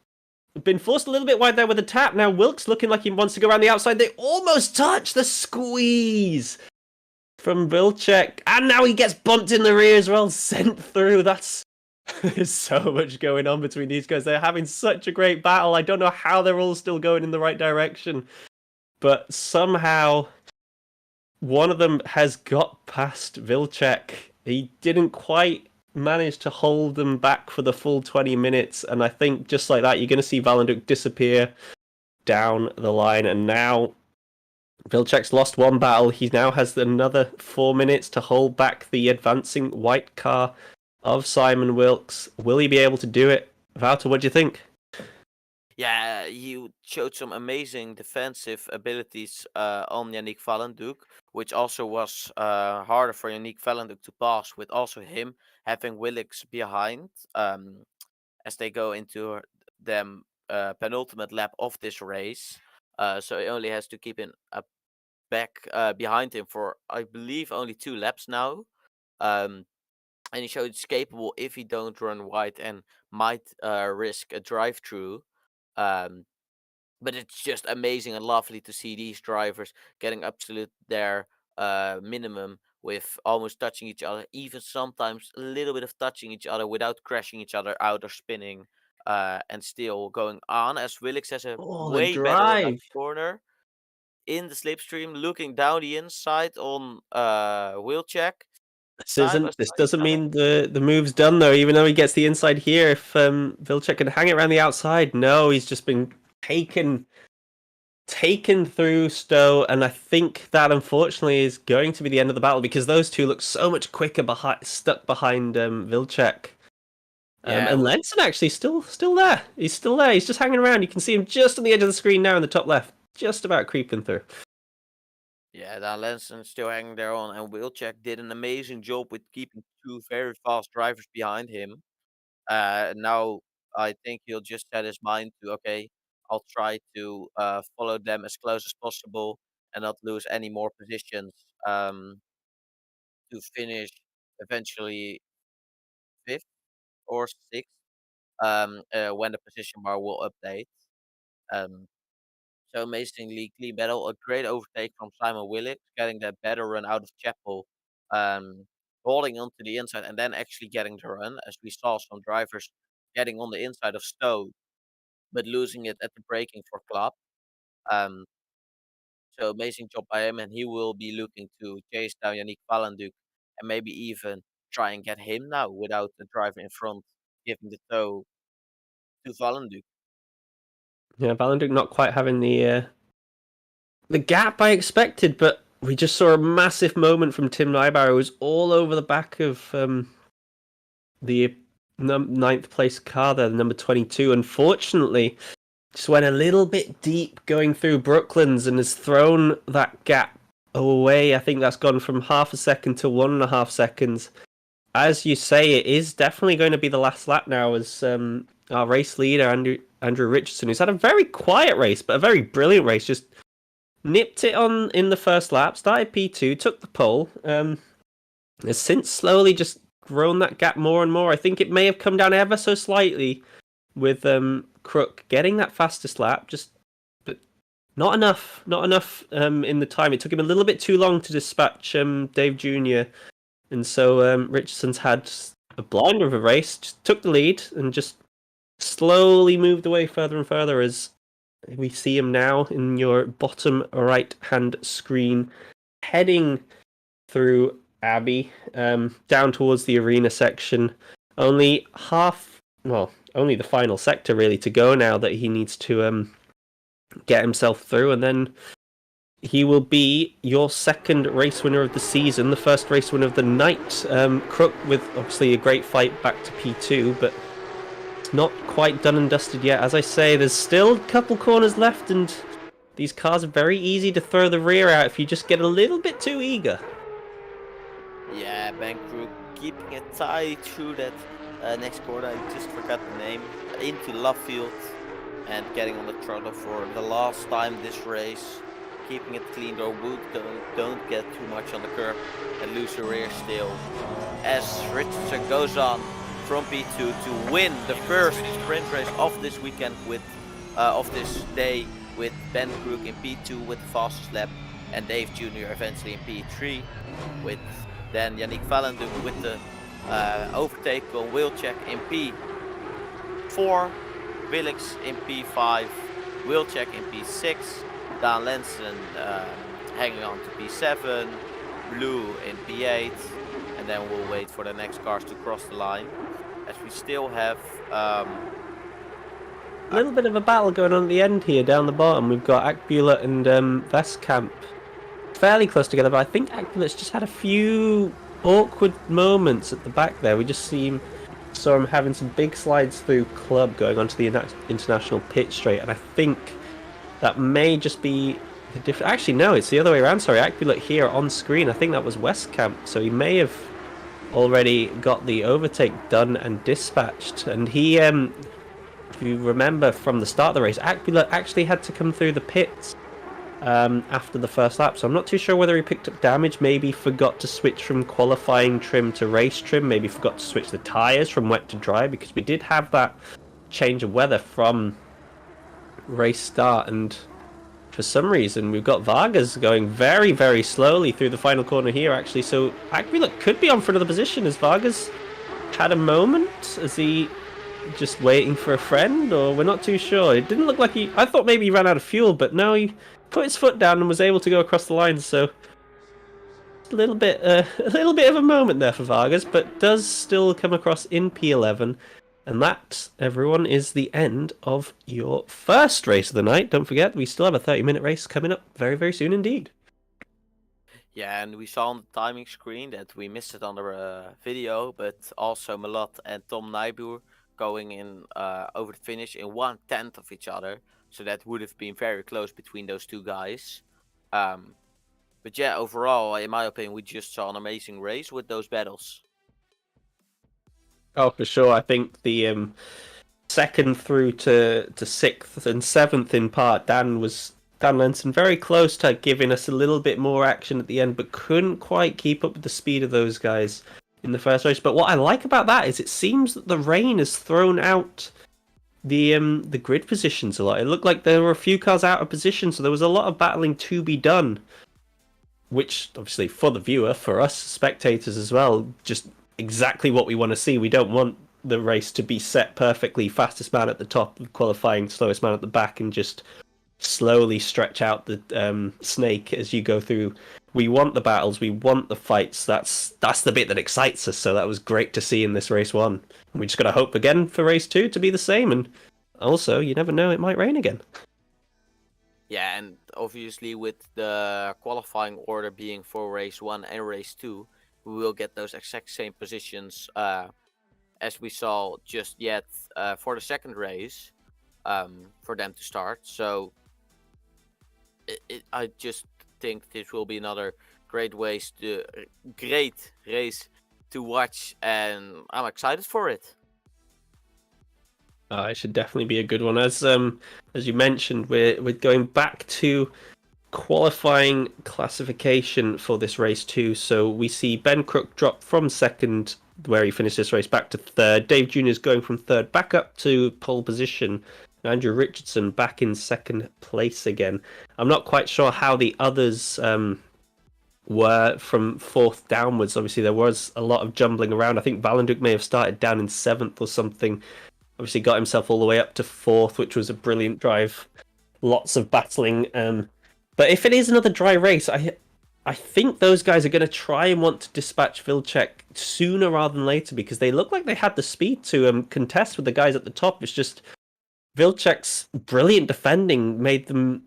Been forced a little bit wide there with a tap. Now Wilkes looking like he wants to go around the outside. They almost touch the squeeze from Vilcek, and now he gets bumped in the rear as well, sent through. There's so much going on between these guys. They're having such a great battle. I don't know how they're all still going in the right direction, but somehow one of them has got past Vilcek. He didn't quite manage to hold them back for the full 20 minutes, and I think just like that, you're going to see Vallenhoek disappear down the line, and now Vilcek's lost one battle. He now has another 4 minutes to hold back the advancing white car of Simon Wilkes. Will he be able to do it? Wouter, what do you think? Yeah, he showed some amazing defensive abilities on Yannick Vallenhoek, which also was harder for Yannick Vallenhoek to pass, with also him having Wilkes behind as they go into them penultimate lap of this race. So he only has to keep in a back behind him for, I believe, only 2 laps now. And he showed it's capable if he don't run wide and might risk a drive-through. But it's just amazing and lovely to see these drivers getting absolute their minimum with almost touching each other, even sometimes a little bit of touching each other without crashing each other out or spinning, and still going on, as Wilkes has a way better run out the corner in the slipstream, looking down the inside on Wilczek. This doesn't mean the move's done though, even though he gets the inside here. If Vilcek can hang it around the outside, no, he's just been taken through Stowe, and I think that unfortunately is going to be the end of the battle, because those two look so much quicker stuck behind Vilcek. Yeah, And Lenson actually still there. He's still there. He's just hanging around. You can see him just on the edge of the screen now in the top left, just about creeping through. yeah, Dan Lenson still hanging there on, and Wilczek did an amazing job with keeping two very fast drivers behind him. Now I think he'll just set his mind to, okay, I'll try to follow them as close as possible and not lose any more positions to finish eventually fifth or sixth when the position bar will update. Um, so amazingly clean battle, a great overtake from Simon Willett, getting that better run out of Chapel, um, holding onto the inside and then actually getting the run, as we saw some drivers getting on the inside of Stowe, but losing it at the braking for Club. Um, so amazing job by him, and he will be looking to chase down Yannick Valenduc and maybe even try and get him now without the driver in front giving the tow to Valenduc. Yeah, Valenduc not quite having the gap I expected, but we just saw a massive moment from Tim Neibauer, who was all over the back of the ninth place car there, number 22. Unfortunately, just went a little bit deep going through Brooklands and has thrown that gap away. I think that's gone from half a second to 1.5 seconds. As you say, it is definitely going to be the last lap now, as our race leader, Andrew Richardson, who's had a very quiet race, but a very brilliant race, just nipped it on in the first lap, started P2, took the pole, has since slowly just grown that gap more and more. I think it may have come down ever so slightly with Crook getting that fastest lap, but not enough in the time. It took him a little bit too long to dispatch Dave Jr., and so Richardson's had a blinder of a race, just took the lead and just slowly moved away further and further as we see him now in your bottom right-hand screen, heading through Abbey, down towards the arena section. Only the final sector really to go now that he needs to get himself through, and then he will be your second race winner of the season, the first race winner of the night. Crook with obviously a great fight back to P2, but it's not quite done and dusted yet. As I say, there's still a couple corners left, and these cars are very easy to throw the rear out if you just get a little bit too eager. Yeah, Ben Crook keeping it tight through that next corner. I just forgot the name. Into Lovefield and getting on the throttle for the last time this race. Keeping it clean, though Wood don't get too much on the curb and lose the rear still. As Richardson goes on from P2 to win the first sprint race of this weekend of this day, with Ben Crook in P2 with the fastest lap and Dave Jr. eventually in P3, with then Yannick Valenduc with the overtake on Wilczek in P4, Willix in P5, Wilczek in P6, Dan Lenson hanging on to P7, Blue in P8, and then we'll wait for the next cars to cross the line, as we still have a little bit of a battle going on at the end here down the bottom. We've got Akbula and Vestkamp fairly close together, but I think Akbula's just had a few awkward moments at the back there. We just saw him having some big slides through Club going onto the international pit straight, and I think that may just be the difference. Actually, no, it's the other way around. Sorry, Akbula here on screen. I think that was Westkamp, so he may have already got the overtake done and dispatched. And he, if you remember from the start of the race, Akbula actually had to come through the pits after the first lap, so I'm not too sure whether he picked up damage, maybe forgot to switch from qualifying trim to race trim, maybe forgot to switch the tyres from wet to dry, because we did have that change of weather from race start, and for some reason we've got Vargas going very, very slowly through the final corner here actually, so Akbula could be on for another position as Vargas had a moment. Is he just waiting for a friend, or we're not too sure? It didn't look like I thought maybe he ran out of fuel, but no, he put his foot down and was able to go across the line, so a little bit of a moment there for Vargas, but does still come across in P11. And that, everyone, is the end of your first race of the night. Don't forget, we still have a 30-minute race coming up very, very soon indeed. Yeah, and we saw on the timing screen that we missed it on the video, but also Malot and Tom Nijboer going in over the finish in 1/10 of each other. So that would have been very close between those two guys. But yeah, overall, in my opinion, we just saw an amazing race with those battles. Oh, for sure. I think the second through to sixth and seventh in part, Dan Lenson very close to giving us a little bit more action at the end, but couldn't quite keep up with the speed of those guys in the first race. But what I like about that is it seems that the rain has thrown out the grid positions a lot. It looked like there were a few cars out of position, so there was a lot of battling to be done, which obviously for the viewer, for us spectators as well, just exactly what we want to see. We don't want the race to be set perfectly, fastest man at the top, qualifying slowest man at the back, and just slowly stretch out the snake as you go through. We want the battles, we want the fights. That's the bit that excites us. So that was great to see in this race 1. And we just got to hope again for race 2 to be the same. And also, you never know, it might rain again. Yeah, and obviously with the qualifying order being for race 1 and race 2, we will get those exact same positions as we saw just yet for the second race for them to start. So I just think this will be another great race to watch, and I'm excited for it. It should definitely be a good one. As you mentioned, we're going back to qualifying classification for this race 2. So we see Ben Crook drop from second, where he finished this race, back to third. Dave Jr. is going from third back up to pole position. Andrew Richardson back in second place again. I'm not quite sure how the others were from fourth downwards. Obviously, there was a lot of jumbling around. I think Valenduk may have started down in seventh or something. Obviously, got himself all the way up to fourth, which was a brilliant drive. Lots of battling. But if it is another dry race, I think those guys are going to try and want to dispatch Vilcek sooner rather than later, because they look like they had the speed to contest with the guys at the top. It's just Vilcek's brilliant defending made them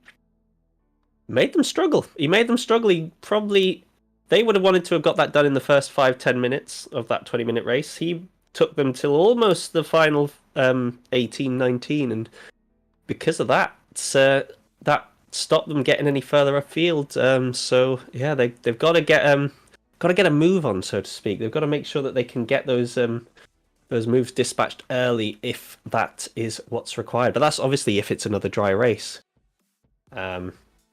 struggle. He made them struggle. They would have wanted to have got that done in the first 5-10 minutes of that 20-minute race. He took them till almost the final 18-19, and because of that, that stopped them getting any further afield. So yeah, they've got to get a move on, so to speak. They've got to make sure that they can get those moves dispatched early if that is what's required. But that's obviously if it's another dry race.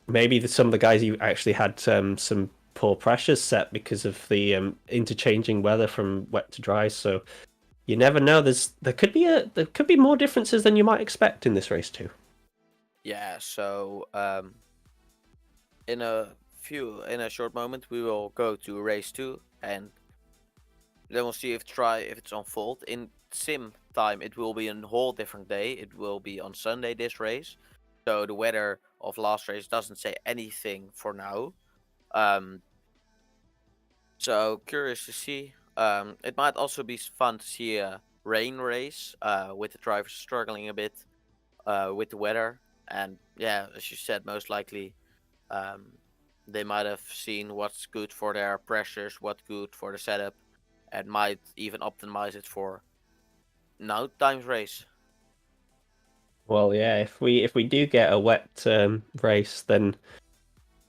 Maybe some of the guys you actually had some poor pressures set because of the interchanging weather from wet to dry. So you never know. There could be more differences than you might expect in this race too. Yeah. So in a short moment we will go to race 2, and then we'll see if it's on fault. In sim time, it will be a whole different day. It will be on Sunday, this race. So the weather of last race doesn't say anything for now. So curious to see. It might also be fun to see a rain race with the drivers struggling a bit with the weather. And yeah, as you said, most likely they might have seen what's good for their pressures, what's good for the setup, and might even optimize it for now times race. Well, yeah, if we do get a wet race, then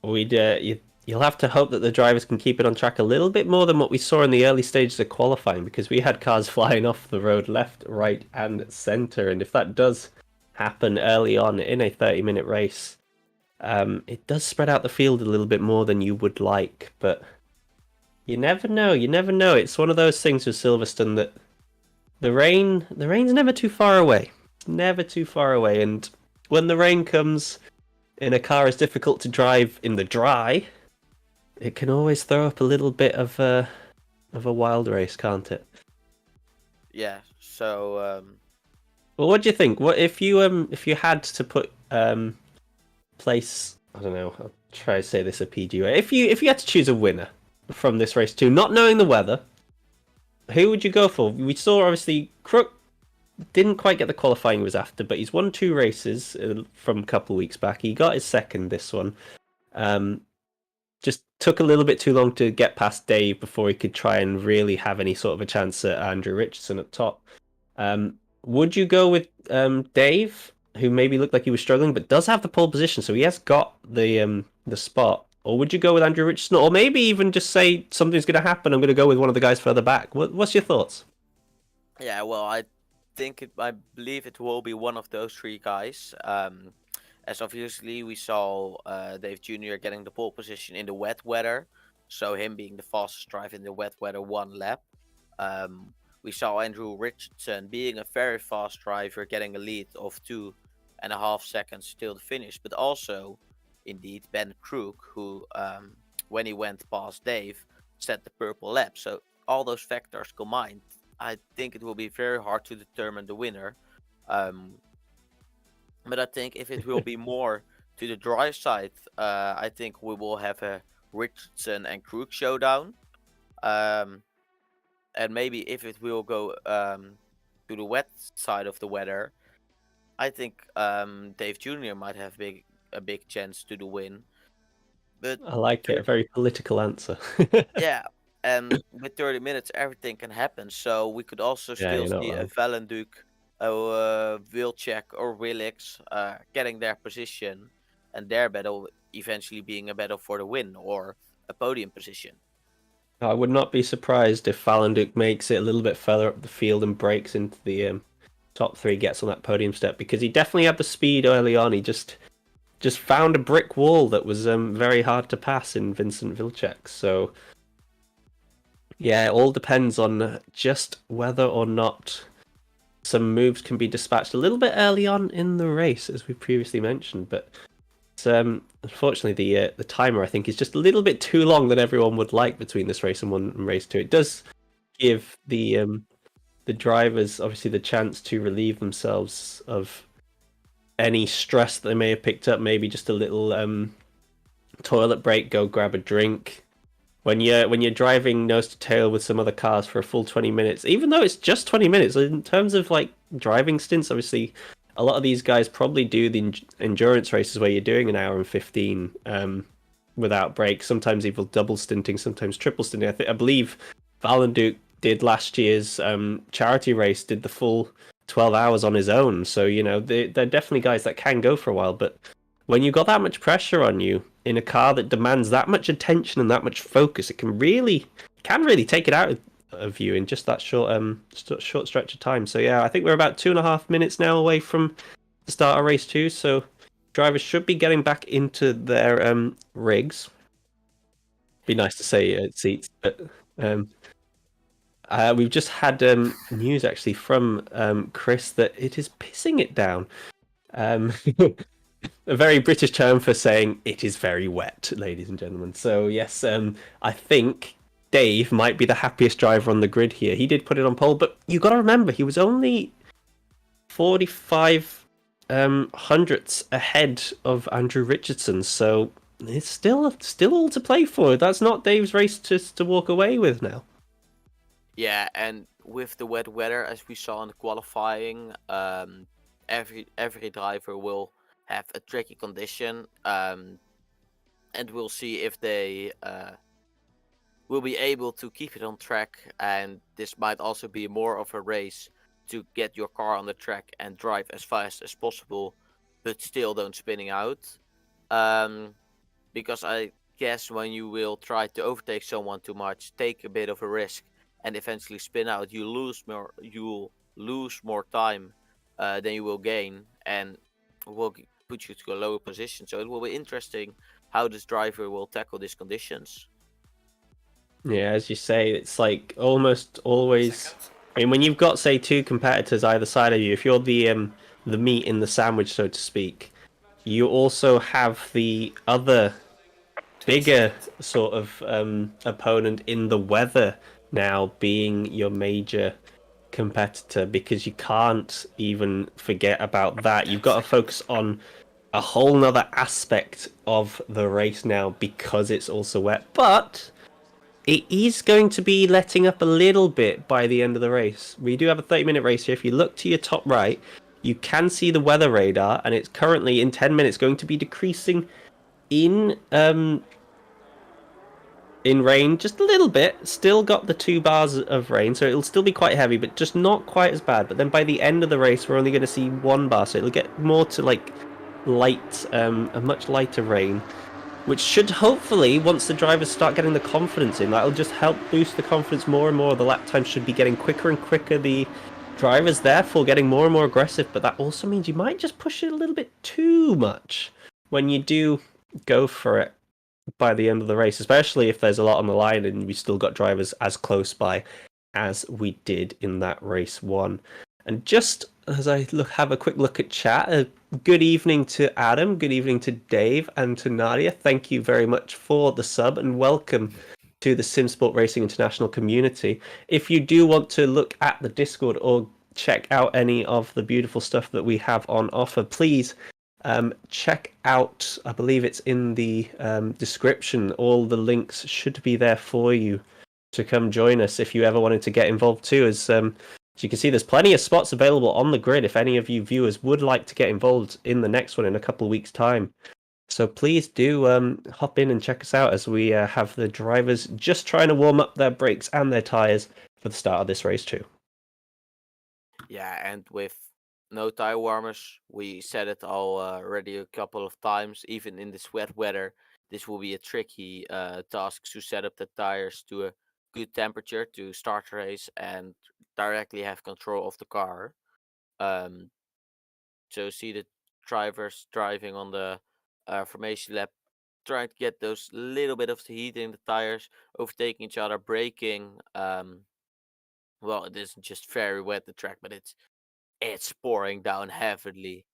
you'll have to hope that the drivers can keep it on track a little bit more than what we saw in the early stages of qualifying, because we had cars flying off the road left, right, and center. And if that does happen early on in a 30-minute race, it does spread out the field a little bit more than you would like. But you never know. You never know. It's one of those things with Silverstone that the rain's never too far away. It's never too far away. And when the rain comes in a car is difficult to drive in the dry, it can always throw up a little bit of a wild race, can't it? Yeah. So. Well, what do you think? What if you had to put place? I don't know. I'll try to say this a PG way. If you had to choose a winner from this race too, not knowing the weather, who would you go for? We saw obviously Crook didn't quite get the qualifying he was after, but he's won 2 races from a couple of weeks back. He got his second this one. Just took a little bit too long to get past Dave before he could try and really have any sort of a chance at Andrew Richardson at top. would you go with Dave, who maybe looked like he was struggling, but does have the pole position, so he has got the spot? Or would you go with Andrew Richardson, or maybe even just say something's going to happen? I'm going to go with one of the guys further back. What's your thoughts? Yeah, well, I believe it will be one of those three guys. As obviously we saw Dave Jr. getting the pole position in the wet weather, so him being the fastest driver in the wet weather 1 lap. We saw Andrew Richardson being a very fast driver, getting a lead of 2.5 seconds till the finish, but also indeed Ben Crook, who when he went past Dave, set the purple lap. So all those factors combined, I think it will be very hard to determine the winner. But I think if it will be more to the dry side, I think we will have a Richardson and Crook showdown. Um, and maybe if it will go to the wet side of the weather, I think Dave Jr. might have a big chance to the win. But I like it. A very political answer. yeah, and with 30 minutes, everything can happen. So we could also Yeah, still you're not see a wrong. Valenduc, a Wilczek, or Willix getting their position, and their battle eventually being a battle for the win or a podium position. I would not be surprised if Falenduk makes it a little bit further up the field and breaks into the top three, gets on that podium step, because he definitely had the speed early on. He just found a brick wall that was very hard to pass in Vincent Vilcek. So yeah, it all depends on just whether or not some moves can be dispatched a little bit early on in the race, as we previously mentioned. But unfortunately, the timer, I think, is just a little bit too long than everyone would like between this race and one and race two. It does give the drivers obviously the chance to relieve themselves of any stress that they may have picked up. Maybe just a little toilet break, go grab a drink. When you're driving nose to tail with some other cars for a full 20 minutes, even though it's just 20 minutes, in terms of like driving stints, obviously a lot of these guys probably do the endurance races where you're doing an hour and 15 without breaks, sometimes even double stinting, sometimes triple stinting. I believe Valenduc did last year's charity race, did the full 12 hours on his own. So, they're definitely guys that can go for a while. But when you've got that much pressure on you in a car that demands that much attention and that much focus, it can really take it out of you in just that short stretch of time. So yeah, I think we're about 2.5 minutes now away from the start of race two. So drivers should be getting back into their rigs. Be nice to say seats, but we've just had news actually from Chris that it is pissing it down. A very British term for saying it is very wet, ladies and gentlemen. So yes, I think Dave might be the happiest driver on the grid here. He did put it on pole, but you got to remember he was only 45 hundredths ahead of Andrew Richardson. So it's still all to play for. That's not Dave's race to walk away with now. Yeah, and with the wet weather, as we saw in the qualifying, every driver will have a tricky condition, and we'll see if they will be able to keep it on track. And this might also be more of a race to get your car on the track and drive as fast as possible, but still don't spinning out. Because I guess when you will try to overtake someone too much, take a bit of a risk, and eventually spin out, you lose more time than you will gain, and will put you to a lower position. So it will be interesting how this driver will tackle these conditions. Yeah, as you say, it's like almost always. I mean, when you've got, say, two competitors either side of you, if you're the meat in the sandwich, so to speak, you also have the other bigger sort of opponent in the weather now being your major competitor, because you can't even forget about that. You've got to focus on a whole nother aspect of the race now because it's also wet. But it is going to be letting up a little bit by the end of the race. We do have a 30-minute race here. If you look to your top right, you can see the weather radar, and it's currently in 10 minutes going to be decreasing in in rain just a little bit. Still got the 2 bars of rain, so it'll still be quite heavy, but just not quite as bad. But then by the end of the race, we're only going to see 1 bar, so it'll get more to like light, a much lighter rain, which should hopefully, once the drivers start getting the confidence in, that'll just help boost the confidence more and more. The lap time should be getting quicker and quicker. The drivers, therefore, getting more and more aggressive, but that also means you might just push it a little bit too much when you do go for it by the end of the race, especially if there's a lot on the line and we still got drivers as close by as we did in that race 1. And just as I have a quick look at chat, good evening to Adam, good evening to Dave and to Nadia. Thank you very much for the sub and welcome to the Simsport Racing International community. If you do want to look at the Discord or check out any of the beautiful stuff that we have on offer, please check out, I believe it's in the description, all the links should be there for you to come join us if you ever wanted to get involved too. As you can see, there's plenty of spots available on the grid if any of you viewers would like to get involved in the next one in a couple of weeks' time. So please do hop in and check us out as we have the drivers just trying to warm up their brakes and their tyres for the start of this race too. Yeah, and with no tire warmers, we said it already a couple of times. Even in this wet weather, this will be a tricky task to set up the tires to a good temperature to start the race and directly have control of the car. So see the drivers driving on the formation lap, trying to get those little bit of the heat in the tires, overtaking each other, braking. Well, it isn't just very wet the track, but it's pouring down heavily.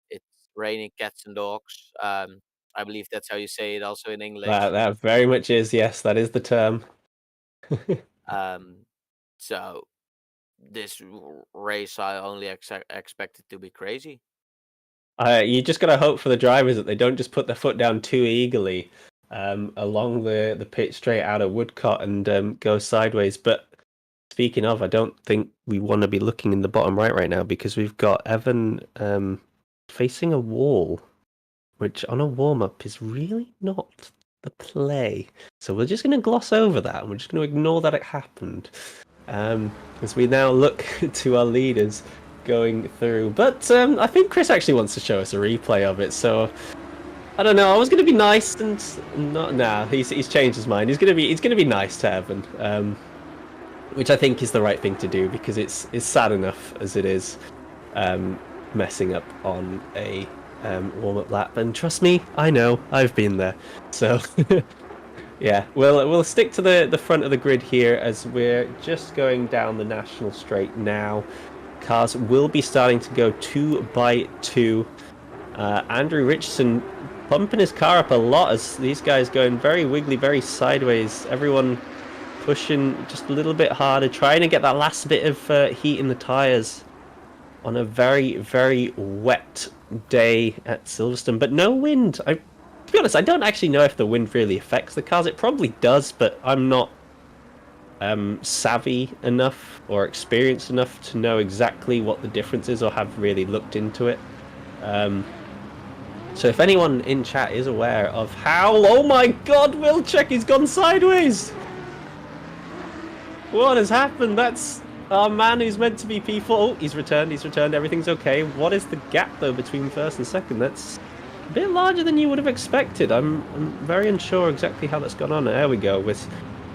It's raining cats and dogs. I believe that's how you say it also in English. That very much is, yes, that is the term. So this race I only expect it to be crazy. You just gotta hope for the drivers that they don't just put their foot down too eagerly along the pit straight out of Woodcott and go sideways. But speaking of, I don't think we want to be looking in the bottom right now because we've got Evan facing a wall, which on a warm-up is really not the play. So we're just going to gloss over that and we're just going to ignore that it happened. As we now look to our leaders going through. But I think Chris actually wants to show us a replay of it, so I don't know. I was going to be nice and not. Nah, he's changed his mind. He's going to be nice to Evan. Which I think is the right thing to do because it's sad enough as it is messing up on a warm-up lap. And trust me, I know, I've been there. So yeah, we'll stick to the front of the grid here as we're just going down the National Straight now. Cars will be starting to go 2 by 2. Andrew Richardson pumping his car up a lot as these guys going very wiggly, very sideways. Everyone pushing just a little bit harder, trying to get that last bit of heat in the tyres on a very, very wet day at Silverstone. But no wind. To be honest, I don't actually know if the wind really affects the cars. It probably does, but I'm not savvy enough or experienced enough to know exactly what the difference is or have really looked into it. So if anyone in chat is aware of how... Oh my god, Wilczek, he's gone sideways! What has happened? That's our man who's meant to be P4. Oh, he's returned, everything's okay. What is the gap, though, between first and second? That's a bit larger than you would have expected. I'm very unsure exactly how that's gone on. There we go. With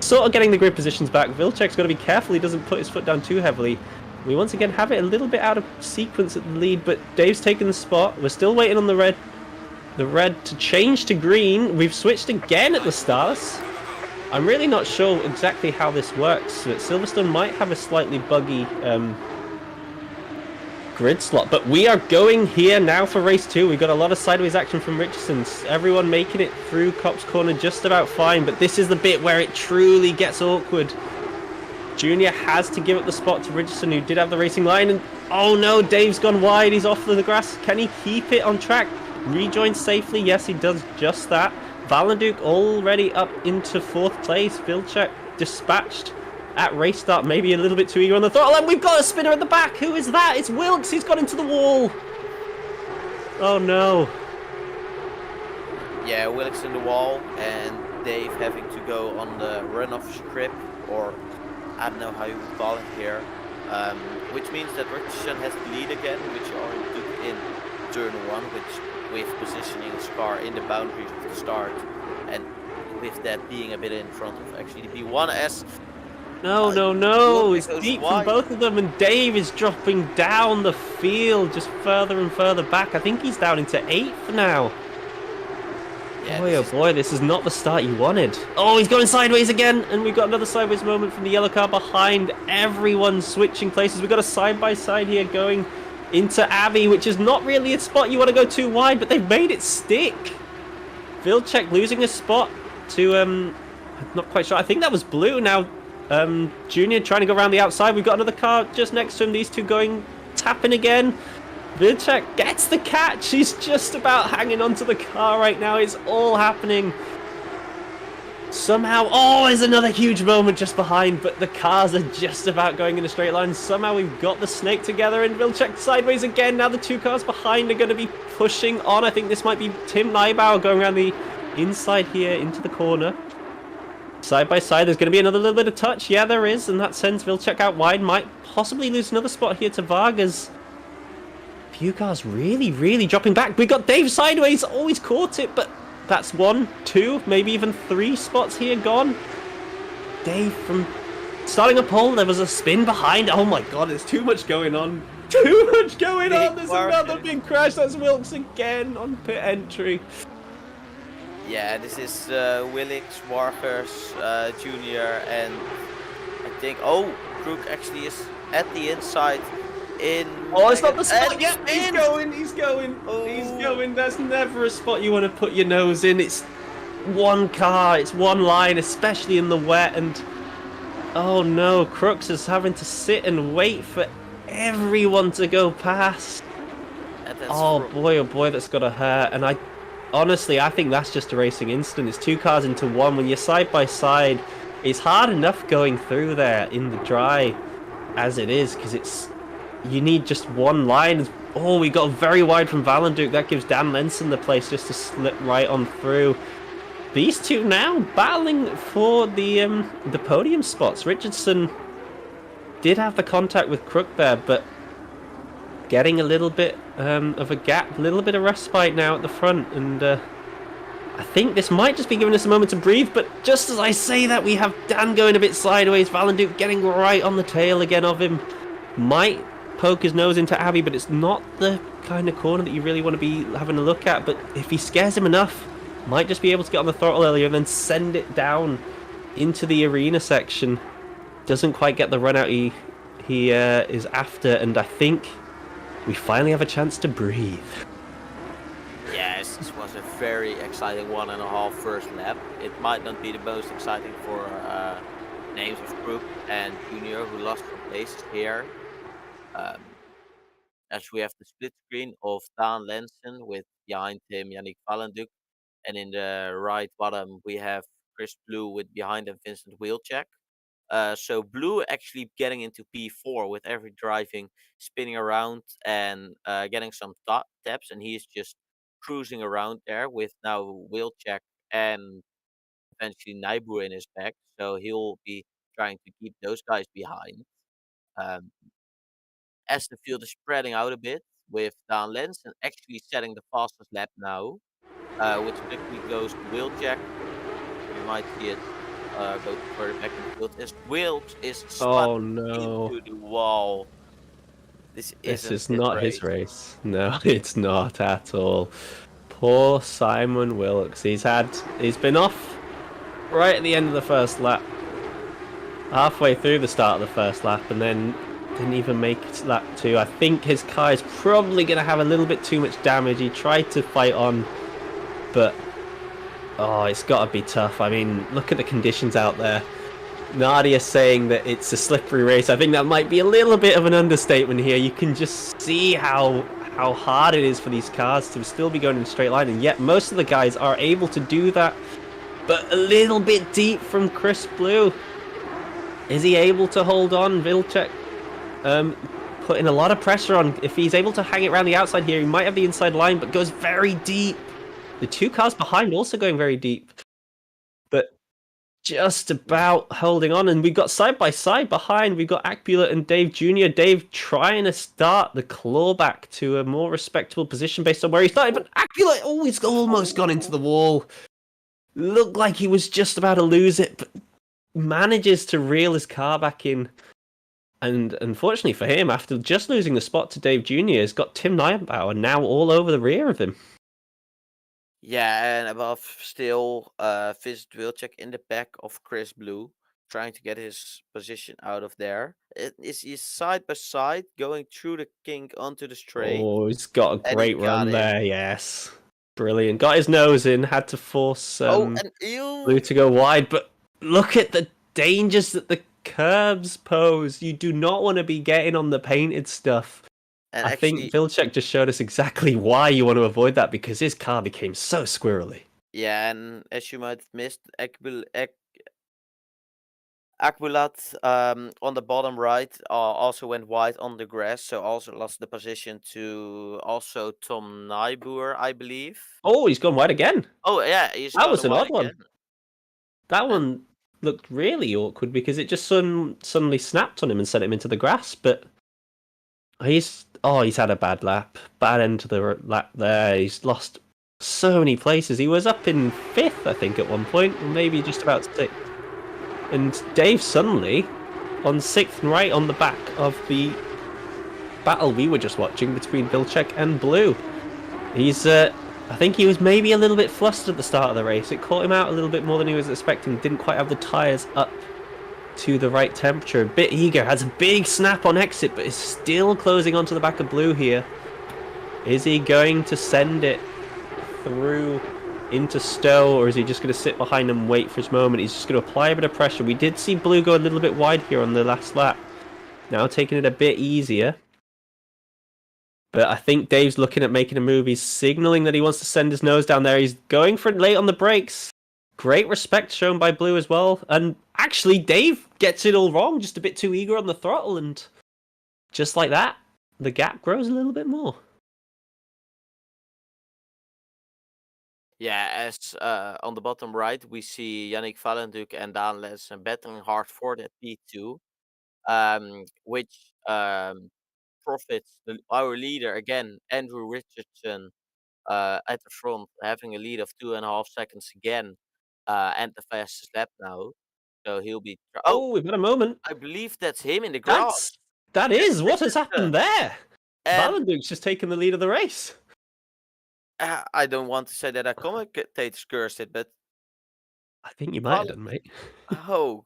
sort of getting the grid positions back. Wilczek's got to be careful he doesn't put his foot down too heavily. We once again have it a little bit out of sequence at the lead, but Dave's taken the spot. We're still waiting on the red to change to green. We've switched again at the stars. I'm really not sure exactly how this works. Silverstone might have a slightly buggy grid slot, but we are going here now for race 2. We've got a lot of sideways action from Richardson. Everyone making it through Copse Corner just about fine, but this is the bit where it truly gets awkward. Junior has to give up the spot to Richardson, who did have the racing line, and oh no, Dave's gone wide. He's off the grass. Can he keep it on track? Rejoin safely? Yes, he does just that. Valenduke already up into 4th place. Wilczek dispatched at race start, maybe a little bit too eager on the throttle, and we've got a spinner at the back. Who is that? It's Wilkes. He's got into the wall. Oh no. Yeah, Wilkes in the wall, and Dave having to go on the runoff strip, or I don't know how you would call it here, which means that Richardson has the lead again, which he already took in turn 1, which with positioning his car in the boundaries of the start, and with that being a bit in front of actually the P1S. No, it's deep from both of them, and Dave is dropping down the field just further and further back. I think he's down into 8th now. Yeah, boy, this is not the start you wanted. Oh, he's going sideways again, and we've got another sideways moment from the yellow car behind. Everyone's switching places. We've got a side-by-side here going into Abbey, which is not really a spot you want to go too wide, but they've made it stick. Vilcek losing a spot to, I'm not quite sure. I think that was Blue now. Junior trying to go around the outside. We've got another car just next to him. These two going tapping again. Vilcek gets the catch. He's just about hanging onto the car right now. It's all happening. Somehow, oh, there's another huge moment just behind, but the cars are just about going in a straight line. Somehow we've got the snake together, and Vilcek sideways again. Now the two cars behind are going to be pushing on. I think this might be Tim Neibauer going around the inside here into the corner. Side by side, there's going to be another little bit of touch. Yeah, there is, and that sends Vilcek out wide. Might possibly lose another spot here to Vargas. Few cars really dropping back. We got Dave sideways, always caught it, but that's 1, 2, maybe even 3 spots here gone. Dave from starting a pole, there was a spin behind. Oh my god, there's too much going on. Too much going on. There's another big crash. That's Wilkes again on pit entry. Yeah, this is Willix, Wargers, Junior, and I think, Crook actually is at the inside. Oh, it's not the spot yet. He's going. There's never a spot you want to put your nose in. It's one car, it's one line, especially in the wet, and oh no, Crooks is having to sit and wait for everyone to go past. Oh boy, that's gotta hurt. And I honestly think that's just a racing instant. It's 2 cars into 1. When you're side by side, it's hard enough going through there in the dry as it is, because you need just one line. Oh, we got very wide from Valenduc. That gives Dan Lenson the place just to slip right on through. These two now battling for the podium spots. Richardson did have the contact with Crook there, but getting a little bit of a gap, a little bit of respite now at the front, and I think this might just be giving us a moment to breathe. But just as I say that, we have Dan going a bit sideways. Valenduc getting right on the tail again of him. Might poke his nose into Abbey, but it's not the kind of corner that you really want to be having a look at. But if he scares him enough, might just be able to get on the throttle earlier and then send it down into the arena section. Doesn't quite get the run out he is after, and I think we finally have a chance to breathe. Yes, this was a very exciting 1.5 first lap. It might not be the most exciting for names of Crook and Junior, who lost their places here. As we have the split screen of Dan Lenson with behind him Yannick Valenduc, and in the right bottom we have Chris Blue with behind him Vincent Wilczek. So Blue actually getting into P4 with every driving, spinning around and getting some taps, and he's just cruising around there with now Wilczek and eventually Naibu in his back. So he'll be trying to keep those guys behind. As the field is spreading out a bit, with Dan Lenson actually setting the fastest lap now, which quickly goes to Wilczek. You might see it go further back in the field as Wilkes is spun into the wall. This is not his race. No, it's not at all. Poor Simon Wilkes. He's been off right at the end of the first lap, halfway through the start of the first lap, and then didn't even make it to lap 2. I think his car is probably going to have a little bit too much damage. He tried to fight on, but it's got to be tough. I mean, look at the conditions out there. Nadia saying that it's a slippery race. I think that might be a little bit of an understatement here. You can just see how hard it is for these cars to still be going in a straight line, and yet most of the guys are able to do that, but a little bit deep from Chris Blue. Is he able to hold on? Vilcek putting a lot of pressure on. If he's able to hang it around the outside here, he might have the inside line, but goes very deep. The 2 cars behind also going very deep. but just about holding on. And we've got side by side behind. We've got Akbula and Dave Jr. Dave trying to start the clawback to a more respectable position based on where he started. But Akbula always almost gone into the wall. Looked like he was just about to lose it, but manages to reel his car back in. And unfortunately for him, after just losing the spot to Dave Jr., has got Tim Neubauer now all over the rear of him. Yeah, and above still, Vincent Wilczek in the back of Chris Blue, trying to get his position out of there. He's side by side going through the kink onto the straight, Oh, he's got a and he great got run him. there, yes. Brilliant. Got his nose in, had to force Oh, and Blue to go wide, but look at the dangers that the curbs pose. You do not want to be getting on the painted stuff. and I think actually, Vilcek just showed us exactly why you want to avoid that, because his car became so squirrely. yeah, and as you might have missed, Akbulat on the bottom right also went wide on the grass, so also lost the position to also Tom Nyboer, I believe. Oh, he's gone wide again. Oh yeah, he's That gone was an wide odd one. again. That one looked really awkward because it just suddenly snapped on him and sent him into the grass. But he's had a bad lap, bad end to the lap there. He's lost so many places. He was up in 5th, I think, at one point, or maybe just about 6th. And Dave suddenly on 6th and right on the back of the battle we were just watching between Vilcek and Blue. He's I think he was maybe a little bit flustered at the start of the race. It caught him out a little bit more than he was expecting. Didn't quite have the tyres up to the right temperature. A bit eager. Has a big snap on exit, but is still closing onto the back of Blue here. Is he going to send it through into Stowe, or is he just going to sit behind and wait for his moment? He's just going to apply a bit of pressure. We did see Blue go a little bit wide here on the last lap. Now taking it a bit easier. But I think Dave's looking at making a move. He's signaling that he wants to send his nose down there. He's going for it late on the brakes. Great respect shown by Blue as well. And actually, Dave gets it all wrong. Just a bit too eager on the throttle. And just like that, the gap grows a little bit more. Yeah, as on the bottom right, we see Yannick Valenduk and Daan Lensen battling hard for that P2, which profits our leader again, Andrew Richardson, at the front, having a lead of 2.5 seconds again, and the fastest lap now. So he'll be. Oh, Oh, we've got a moment. I believe that's him in the grass. That That's is what has happened Richardson. there. And Valenduk's just taken the lead of the race. I don't want to say that I commentators cursed it, but I think you might have done, mate. oh.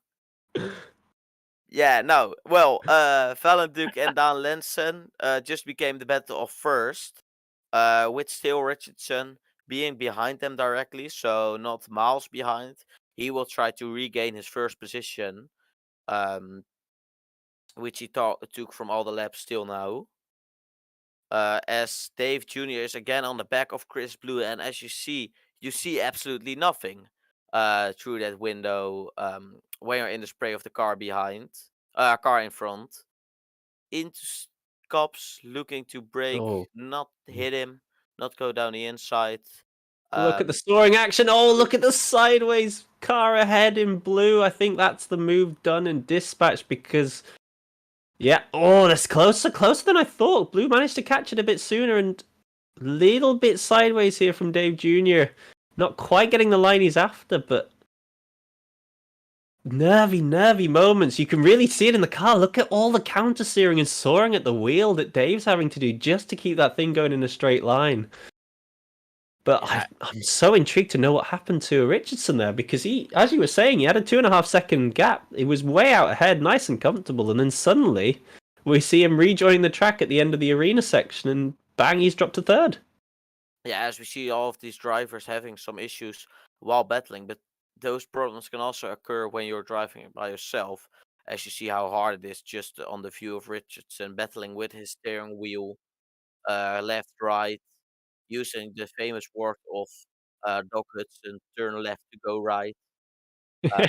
Yeah, no. Well, Valenduk and Daan Lensen just became the battle of first, with still Richardson being behind them directly, so not miles behind. He will try to regain his first position, which he took from all the laps till now. As Dave Jr. is again on the back of Chris Blue, and as you see absolutely nothing through that window when you're in the spray of the car car in front. Into cops, looking to brake, Oh, not hit him, not go down the inside. look at the soaring action. Oh, look at the sideways car ahead in Blue. I think that's the move done in dispatch because, yeah. Oh, that's closer than I thought. Blue managed to catch it a bit sooner and little bit sideways here from Dave Jr. Not quite getting the line he's after, but nervy moments. You can really see it in the car. Look at all the counter steering and soaring at the wheel that Dave's having to do just to keep that thing going in a straight line. But Yeah. I'm so intrigued to know what happened to Richardson there, because he, as you were saying, he had a 2.5 second gap. He was way out ahead, nice and comfortable, and then suddenly we see him rejoining the track at the end of the arena section, and bang, he's dropped to third. Yeah, as we see all of these drivers having some issues while battling, but those problems can also occur when you're driving by yourself, as you see how hard it is just on the view of Richardson battling with his steering wheel, left, right, using the famous word of Doc Hudson, turn left to go right. Uh,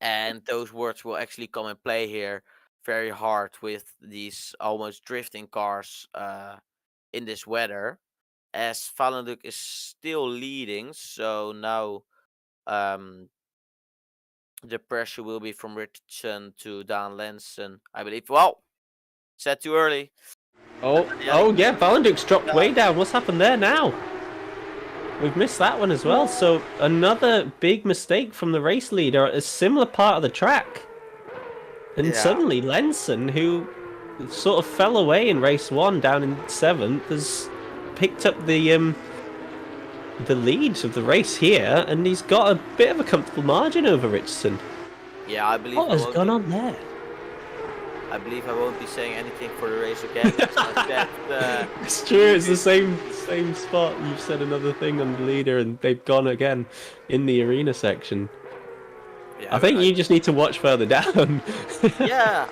and those words will actually come and play here very hard with these almost drifting cars in this weather, as Valenduk is still leading. So now the pressure will be from Richardson to Dan Lenson, I believe. Well, said too early. Yeah, Valanduk's dropped way down. What's happened there now? We've missed that one as well. So another big mistake from the race leader at a similar part of the track. And suddenly Lenson, who sort of fell away in race 1 down in 7th, has picked up the lead of the race here, and he's got a bit of a comfortable margin over Richardson. Yeah, I believe. What has gone on there? I believe I won't be saying anything for the race again. It's true. It's the same spot. You've said another thing on the leader, and they've gone again in the arena section. Yeah, I think you just need to watch further down. Yeah.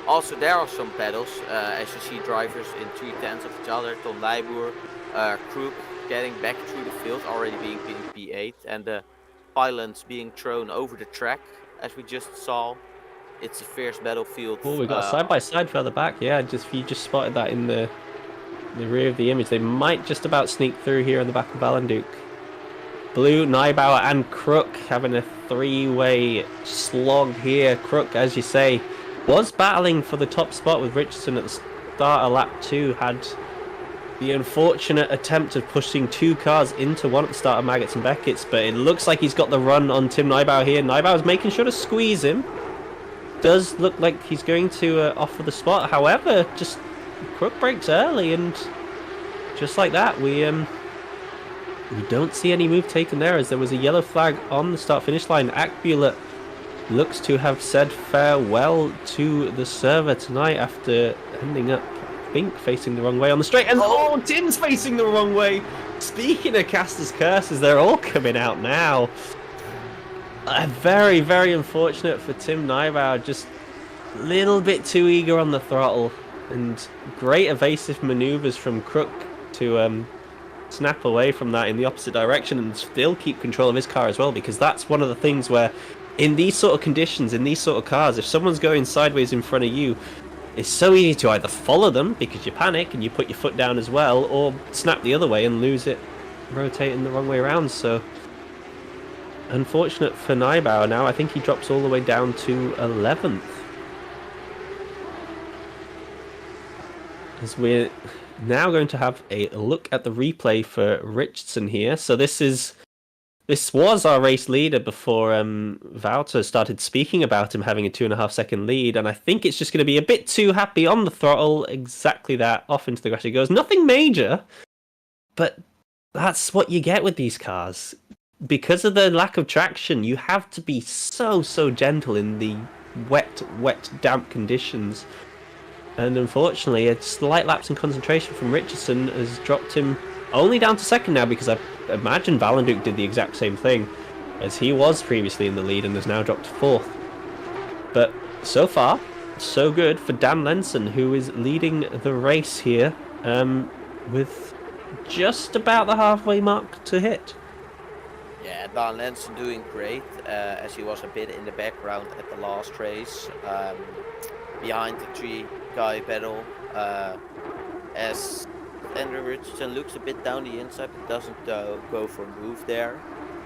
Also, there are some pedals. As you see, drivers in 3/10 of each other. Tom Leijboer, Crook getting back through the field, already being P8, and the pylons being thrown over the track, as we just saw. It's a fierce battlefield. Oh, we got side by side further back. Yeah, you just spotted that in the rear of the image. They might just about sneak through here in the back of Valanduk. Blue, Neibauer, and Crook having a three-way slog here. Crook, as you say, was battling for the top spot with Richardson at the start of lap 2. Had the unfortunate attempt of pushing 2 cars into one at the start of Maggots and Beckett's, but it looks like he's got the run on Tim Neibauer here. Neibauer's making sure to squeeze him. Does look like he's going to offer the spot. However, just Crook brakes early, and just like that, we don't see any move taken there, as there was a yellow flag on the start-finish line. Akbula looks to have said farewell to the server tonight after ending up, I think, facing the wrong way on the straight. And Tim's facing the wrong way. Speaking of Caster's curses, they're all coming out now. Very, very unfortunate for Tim Neibauer. Just a little bit too eager on the throttle, and great evasive maneuvers from Crook to snap away from that in the opposite direction and still keep control of his car as well, because that's one of the things where in these sort of conditions, in these sort of cars, if someone's going sideways in front of you, it's so easy to either follow them because you panic and you put your foot down as well, or snap the other way and lose it rotating the wrong way around. So unfortunate for Neibauer now. I think he drops all the way down to 11th. As we're now going to have a look at the replay for Richardson here. So this was our race leader before Wouter started speaking about him having a 2.5 second lead, and I think it's just going to be a bit too happy on the throttle. Exactly that. Off into the grass he goes. Nothing major, but that's what you get with these cars. Because of the lack of traction, you have to be so gentle in the wet, damp conditions. And unfortunately, a slight lapse in concentration from Richardson has dropped him only down to 2nd now, because I imagine Valanduk did the exact same thing, as he was previously in the lead and has now dropped to 4th. But so far, so good for Dan Lenson, who is leading the race here with just about the halfway mark to hit. Yeah, Dan Lenson doing great, as he was a bit in the background at the last race, behind the 3-guy battle, as Andrew Richardson looks a bit down the inside, but doesn't go for a move there,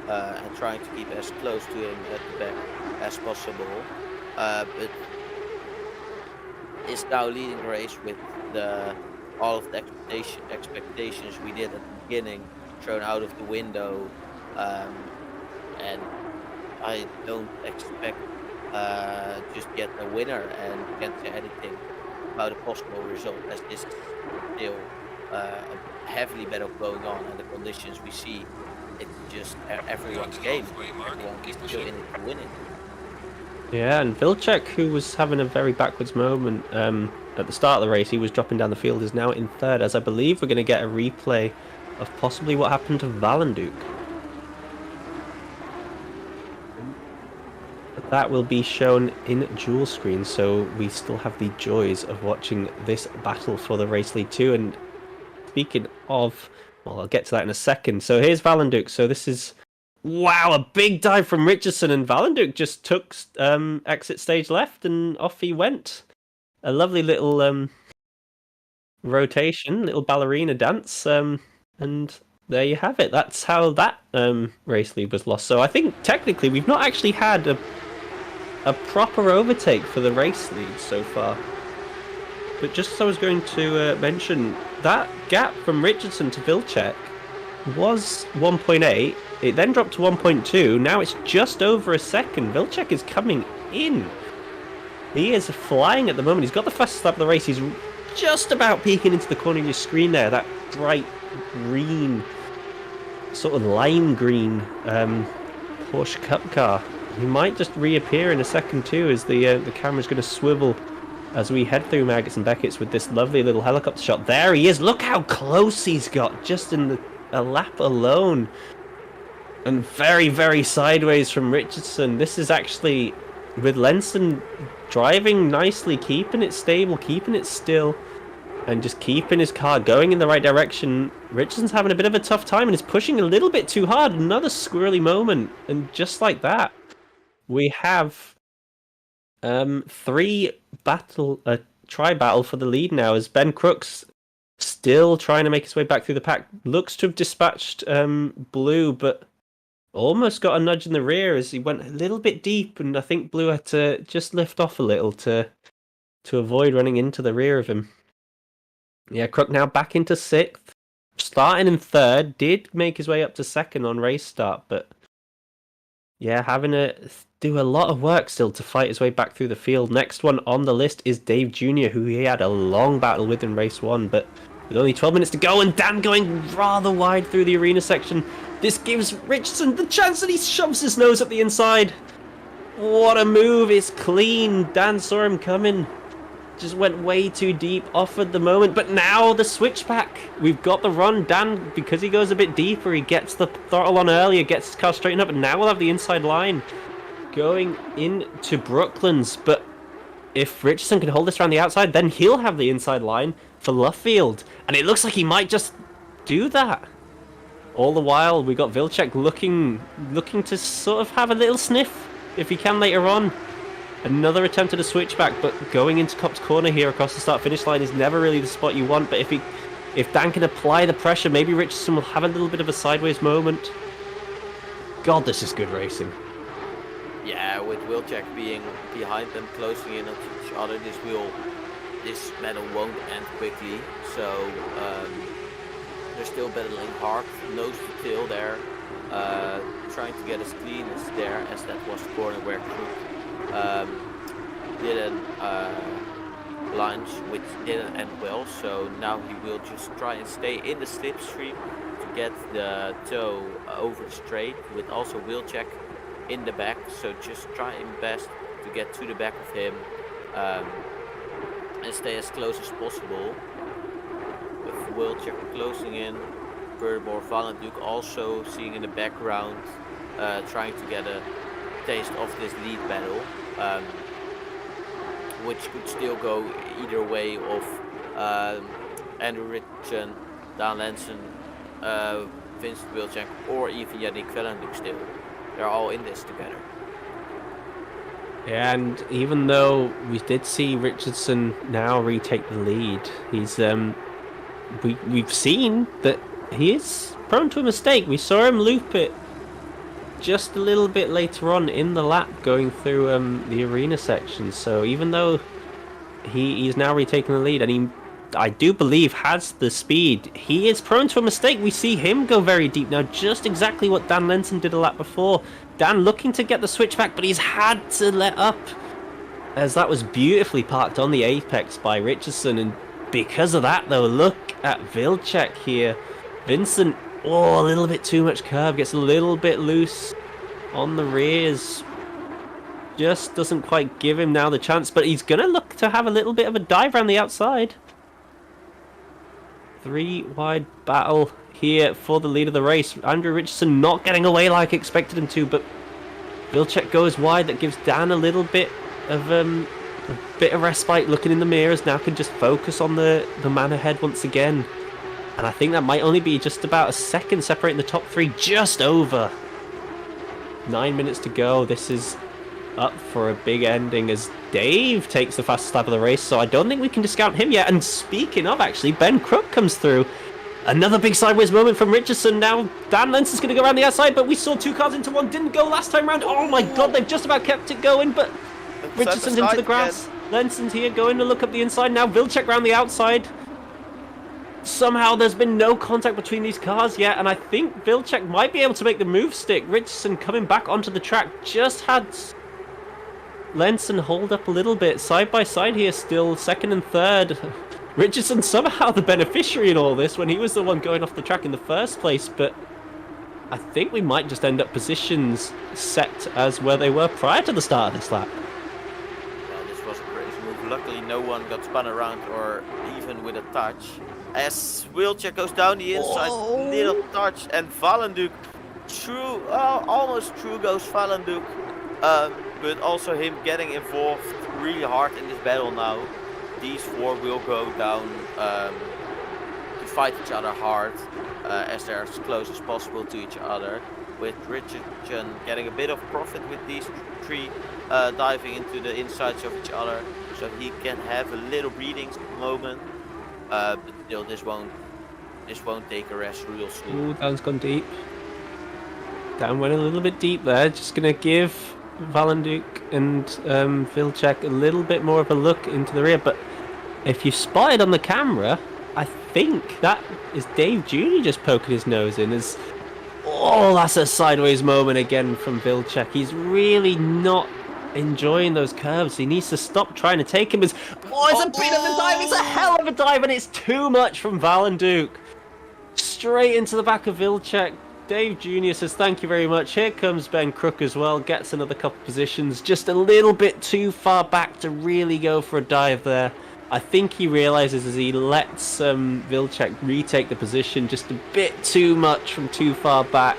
and trying to keep as close to him at the back as possible, but is now leading the race with all of the expectations we did at the beginning thrown out of the window. And I don't expect just get a winner, and can't say anything about a possible result, as this is still a heavily battle going on, and the conditions we see, it's just everyone's game. Everyone is still in it to win it. Yeah, and Vilcek, who was having a very backwards moment at the start of the race, he was dropping down the field, is now in 3rd, as I believe we're going to get a replay of possibly what happened to Valanduk. That will be shown in dual screen, so we still have the joys of watching this battle for the race lead too. And speaking of, well, I'll get to that in a second. So here's Valanduk. So this is, wow, a big dive from Richardson, and Valanduk just took exit stage left and off he went. A lovely little rotation, little ballerina dance, and there you have it. That's how that race lead was lost. So I think technically we've not actually had a proper overtake for the race lead so far. But just as I was going to mention, that gap from Richardson to Vilcek was 1.8. It then dropped to 1.2. Now it's just over a second. Vilcek is coming in. He is flying at the moment. He's got the fastest lap of the race. He's just about peeking into the corner of your screen there. That bright green, sort of lime green Porsche Cup car. He might just reappear in a second too, as the camera's going to swivel as we head through Maggots and Beckett's with this lovely little helicopter shot. There he is. Look how close he's got just in a lap alone. And very, very sideways from Richardson. This is actually with Lenson driving nicely, keeping it stable, keeping it still, and just keeping his car going in the right direction. Richardson's having a bit of a tough time and is pushing a little bit too hard. Another squirrely moment. And just like that, we have tri-battle for the lead now, as Ben Crooks still trying to make his way back through the pack. Looks to have dispatched Blue, but almost got a nudge in the rear as he went a little bit deep, and I think Blue had to just lift off a little to avoid running into the rear of him. Yeah, Crook now back into 6th, starting in 3rd, did make his way up to 2nd on race start, but yeah, having to do a lot of work still to fight his way back through the field. Next one on the list is Dave Jr., who he had a long battle with in race 1, but with only 12 minutes to go, and Dan going rather wide through the arena section. This gives Richardson the chance, and he shoves his nose up the inside. What a move. It's clean. Dan saw him coming. Just went way too deep, offered the moment, but now the switchback. We've got the run. Dan, because he goes a bit deeper, he gets the throttle on earlier, gets his car straightened up, and now we'll have the inside line going into Brooklands. But if Richardson can hold this around the outside, then he'll have the inside line for Luffield, and it looks like he might just do that. All the while, we got Vilcek looking to sort of have a little sniff if he can later on. Another attempt at a switchback, but going into Cop's corner here across the start-finish line is never really the spot you want. But if Dan can apply the pressure, maybe Richardson will have a little bit of a sideways moment. God, this is good racing. Yeah, with Vilcek being behind them, closing in on each other, this battle won't end quickly. So they're still battling hard, nose to tail there, trying to get as clean as there as that was the corner where Crook didn't lunge, which didn't end well. So now he will just try and stay in the slipstream to get the toe over the straight, with also Vilcek in the back. So just trying best to get to the back of him and stay as close as possible. With Vilcek closing in, furthermore Van Duke also seeing in the background, trying to get a taste of this lead battle, which could still go either way of Andrew Richardson, Dan Lenson, Vincent Vilcek, or even Yannick Vellenduc still. They're all in this together. Yeah, and even though we did see Richardson now retake the lead, he's we've seen that he is prone to a mistake. We saw him loop it just a little bit later on in the lap going through the arena section. So even though he's now retaking the lead, and he, I do believe, has the speed, he is prone to a mistake. We see him go very deep now, just exactly what Dan Lenson did a lap before. Dan looking to get the switchback, but he's had to let up, as that was beautifully parked on the apex by Richardson. And because of that though, look at Vilcek here. Vincent, oh, a little bit too much curb, gets a little bit loose on the rears. Just doesn't quite give him now the chance, but he's going to look to have a little bit of a dive around the outside. 3-wide battle here for the lead of the race. Andrew Richardson not getting away like expected him to, but Vilcek goes wide. That gives Dan a little bit of respite, looking in the mirrors. Now can just focus on the man ahead once again. And I think that might only be just about a second separating the top three, just over. 9 minutes to go. This is up for a big ending as Dave takes the fastest lap of the race, so I don't think we can discount him yet. And speaking of, actually, Ben Crook comes through Another big sideways moment from Richardson. Now Dan Lenson's going to go around the outside, but we saw 2 cars into one. Didn't go last time round. Oh my god, they've just about kept it going, but Richardson's into the grass. Lenson's here going to look up the inside now. Vilcek round the outside. Somehow there's been no contact between these cars yet, and I think Vilcek might be able to make the move stick. Richardson coming back onto the track. Just had Lenson hold up a little bit. Side by side here still, second and third. Richardson somehow the beneficiary in all this when he was the one going off the track in the first place, but I think we might just end up positions set as where they were prior to the start of this lap. Yeah, this was a crazy move. Luckily no one got spun around or even with a touch. As Vilcek goes down the inside, little touch, and Valenduk almost through goes Valenduk. But also him getting involved really hard in this battle now. These 4 will go down to fight each other hard as they're as close as possible to each other. With Richardson getting a bit of profit with these 3 diving into the insides of each other, so he can have a little breathing moment. But still, this won't take a rest real soon. Ooh, Dan's gone deep. Dan went a little bit deep there. Just gonna give Valenduk and Vilcek a little bit more of a look into the rear, but if you spotted on the camera, I think that is Dave Jr. just poking his nose in. That's a sideways moment again from Vilcek. He's really not enjoying those curves. He needs to stop trying to take him. It's a bit of a dive. It's a hell of a dive, and it's too much from Valenduk. Straight into the back of Vilcek. Dave Jr. says thank you very much. Here comes Ben Crook as well. Gets another couple positions. Just a little bit too far back to really go for a dive there. I think he realizes as he lets Vilcek retake the position, just a bit too much from too far back.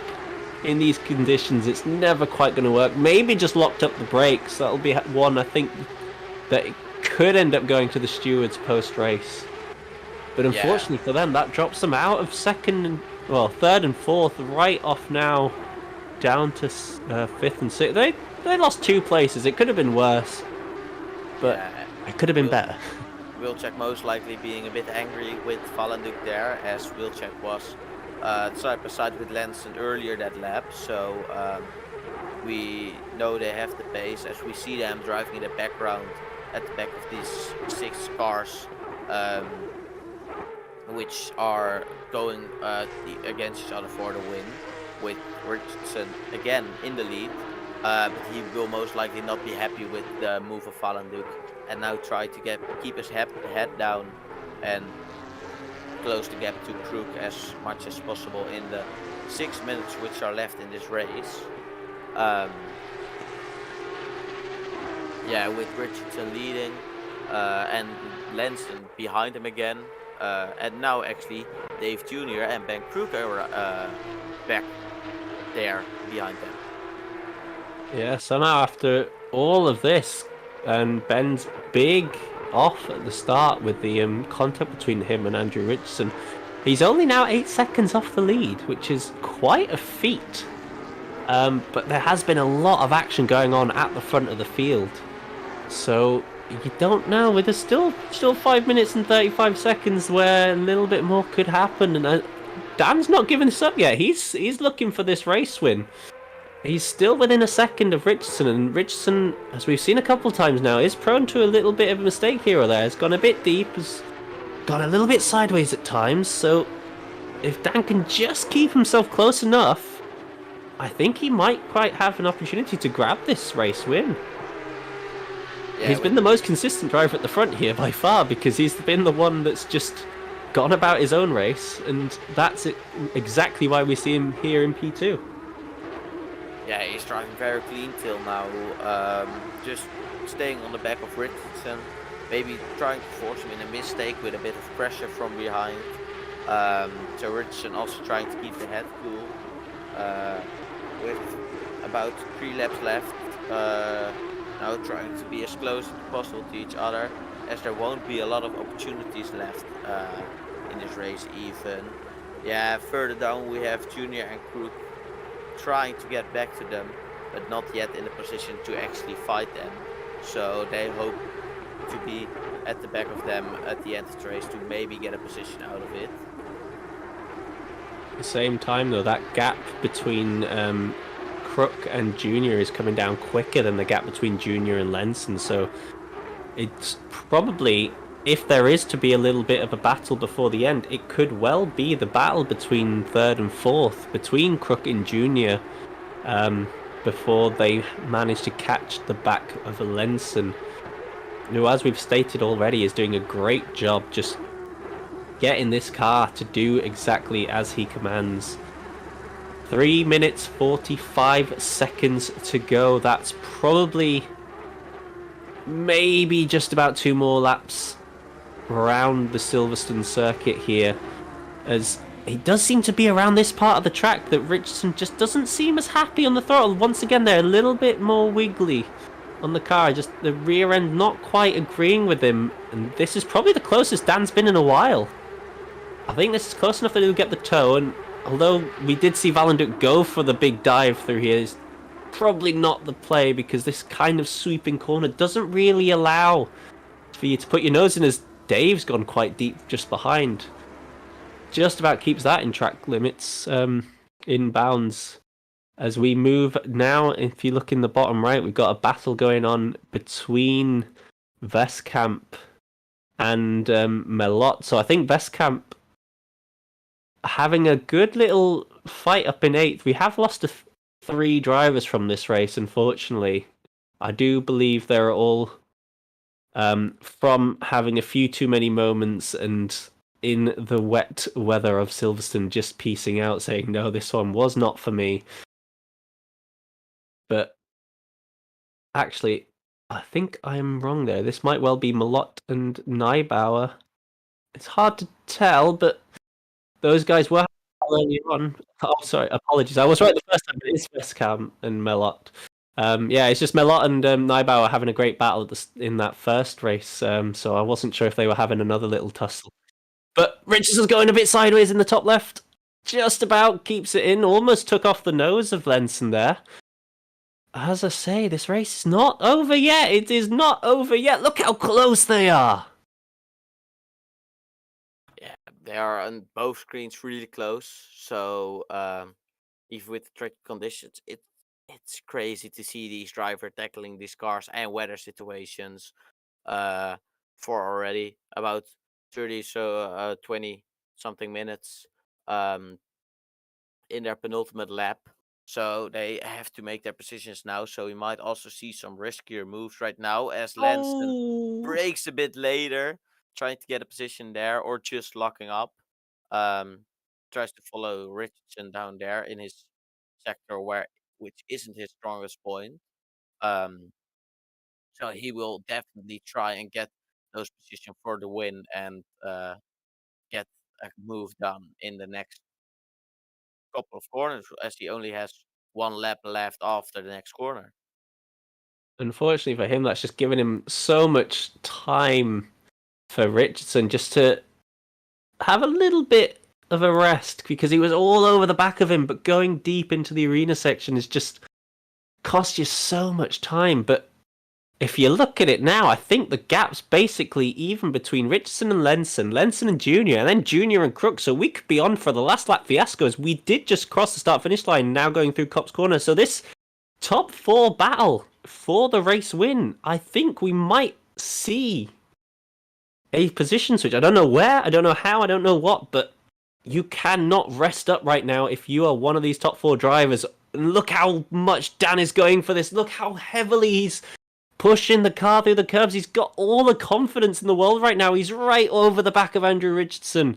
In these conditions, it's never quite going to work. Maybe just locked up the brakes. That'll be one, I think, that it could end up going to the stewards post-race. But unfortunately for them, that drops them out of third and fourth, right off now, down to 5th and 6th. They lost 2 places. It could have been worse, but it could have been better. Vilcek most likely being a bit angry with Valenduk there, as Vilcek was side by side with Lenson earlier that lap, so we know they have the pace as we see them driving in the background at the back of these 6 cars, which are going against each other for the win, with Richardson again in the lead, but he will most likely not be happy with the move of Valenduk and now try to keep his head down and close the gap to Crook as much as possible in the 6 minutes which are left in this race. With Richardson leading and Lenson behind him again, and now actually Dave Jr. and Ben Crook are back there behind them. Yeah, somehow after all of this, and Ben's big off at the start with the contact between him and Andrew Richardson, he's only now 8 seconds off the lead, which is quite a feat. But there has been a lot of action going on at the front of the field, so you don't know. There's still 5 minutes and 35 seconds where a little bit more could happen, and Dan's not giving this up yet. He's looking for this race win. He's still within a second of Richardson, and Richardson, as we've seen a couple of times now, is prone to a little bit of a mistake here or there. Has gone a bit deep, has gone a little bit sideways at times, so if Dan can just keep himself close enough, I think he might quite have an opportunity to grab this race win. Yeah, he's been the most consistent driver at the front here by far, because he's been the one that's just gone about his own race, and that's exactly why we see him here in P2. Yeah, he's driving very clean till now, just staying on the back of Richardson, maybe trying to force him in a mistake with a bit of pressure from behind. So Richardson also trying to keep the head cool, with about 3 laps left, now trying to be as close as possible to each other, as there won't be a lot of opportunities left in this race even. Yeah, further down we have Junior and Crook trying to get back to them, but not yet in a position to actually fight them. So they hope to be at the back of them at the end of the race to maybe get a position out of it. the same time, though, that gap between Crook and Junior is coming down quicker than the gap between Junior and Lenson. So it's probably, if there is to be a little bit of a battle before the end, it could well be the battle between third and fourth, between Crook and Junior, before they manage to catch the back of Lenson, who, as we've stated already, is doing a great job just getting this car to do exactly as he commands. 3 minutes 45 seconds to go. That's probably maybe just about 2 more laps around the Silverstone circuit here, as he does seem to be around this part of the track that Richardson just doesn't seem as happy on the throttle. Once again, they're a little bit more wiggly on the car, just the rear end not quite agreeing with him, and this is probably the closest Dan's been in a while. I think this is close enough that he'll get the toe, and although we did see Valenduk go for the big dive through here, it's probably not the play, because this kind of sweeping corner doesn't really allow for you to put your nose in, as Dave's gone quite deep just behind. Just about keeps that in track limits, in bounds. As we move now, if you look in the bottom right, we've got a battle going on between Vestkamp and Melot. So I think Vestkamp having a good little fight up in 8th. We have lost 3 drivers from this race, unfortunately. I do believe they're all from having a few too many moments and in the wet weather of Silverstone just piecing out, saying, no, this one was not for me. But actually, I think I'm wrong there. This might well be Malott and Neibauer. It's hard to tell, but those guys were early on. Oh, sorry, apologies. I was right the first time, but it's Vestkamp and Melott. Yeah, it's just Melott and Neibauer having a great battle in that first race, so I wasn't sure if they were having another little tussle. But Richardson's going a bit sideways in the top left. Just about keeps it in. Almost took off the nose of Lenson there. As I say, this race is not over yet. It is not over yet. Look how close they are. Yeah, they are on both screens really close. So even with the tricky conditions, it's crazy to see these drivers tackling these cars and weather situations for already about 20 something minutes in their penultimate lap. So they have to make their positions now. So we might also see some riskier moves right now as Lenson breaks a bit later, trying to get a position there or just locking up. Tries to follow Richardson down there in his sector which isn't his strongest point. So he will definitely try and get those positions for the win and get a move done in the next couple of corners, as he only has 1 lap left after the next corner. Unfortunately for him, that's just given him so much time for Richardson just to have a little bit of a rest, because he was all over the back of him, but going deep into the arena section is just cost you so much time. But if you look at it now, I think the gap's basically even between Richardson and Lenson and Junior, and then Junior and Crook. So we could be on for the last lap fiasco, as we did just cross the start-finish line, now going through Copse Corner. So this top 4 battle for the race win, I think we might see a position switch. I don't know where, I don't know how, I don't know what, but you cannot rest up right now if you are one of these top 4 drivers. And look how much Dan is going for this. Look how heavily he's pushing the car through the curves. He's got all the confidence in the world right now. He's right over the back of Andrew Richardson.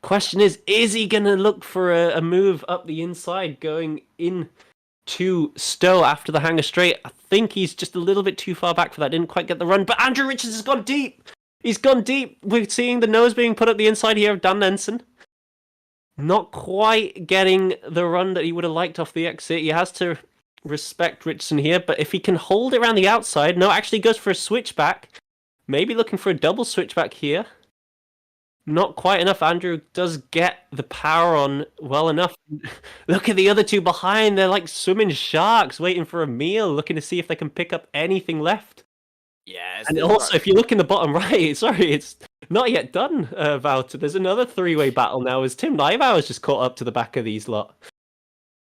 Question is he going to look for a move up the inside going in to Stowe after the hanger straight? I think he's just a little bit too far back for that. Didn't quite get the run, but Andrew Richards has gone deep. He's gone deep. We're seeing the nose being put up the inside here of Dan Lenson. Not quite getting the run that he would have liked off the exit. He has to respect Richardson here, but if he can hold it around the outside, no, actually goes for a switchback. Maybe looking for a double switchback here. Not quite enough. Andrew does get the power on well enough. Look at the other 2 behind. They're like swimming sharks, waiting for a meal, looking to see if they can pick up anything left. Yeah. And also, if you look in the bottom right, sorry, it's not yet done, Wouter. There's another three-way battle now as Tim Neibauer's just caught up to the back of these lot.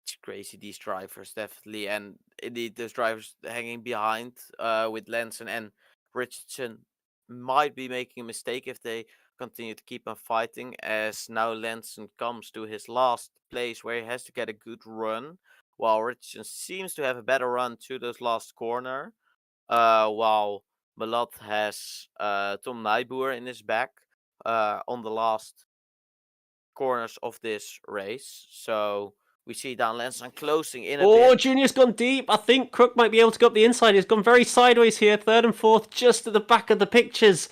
It's crazy, these drivers, definitely. And indeed, those drivers hanging behind with Lenson and Richardson might be making a mistake if they continue to keep on fighting, as now Lenson comes to his last place where he has to get a good run, while Richardson seems to have a better run to those last corner, while Malot has Tom Nijboer in his back on the last corners of this race. So we see Dan Lenson closing in a Oh, bit. Junior's gone deep. I think Crook might be able to go up the inside. He's gone very sideways here. Third and fourth, just at the back of the pictures.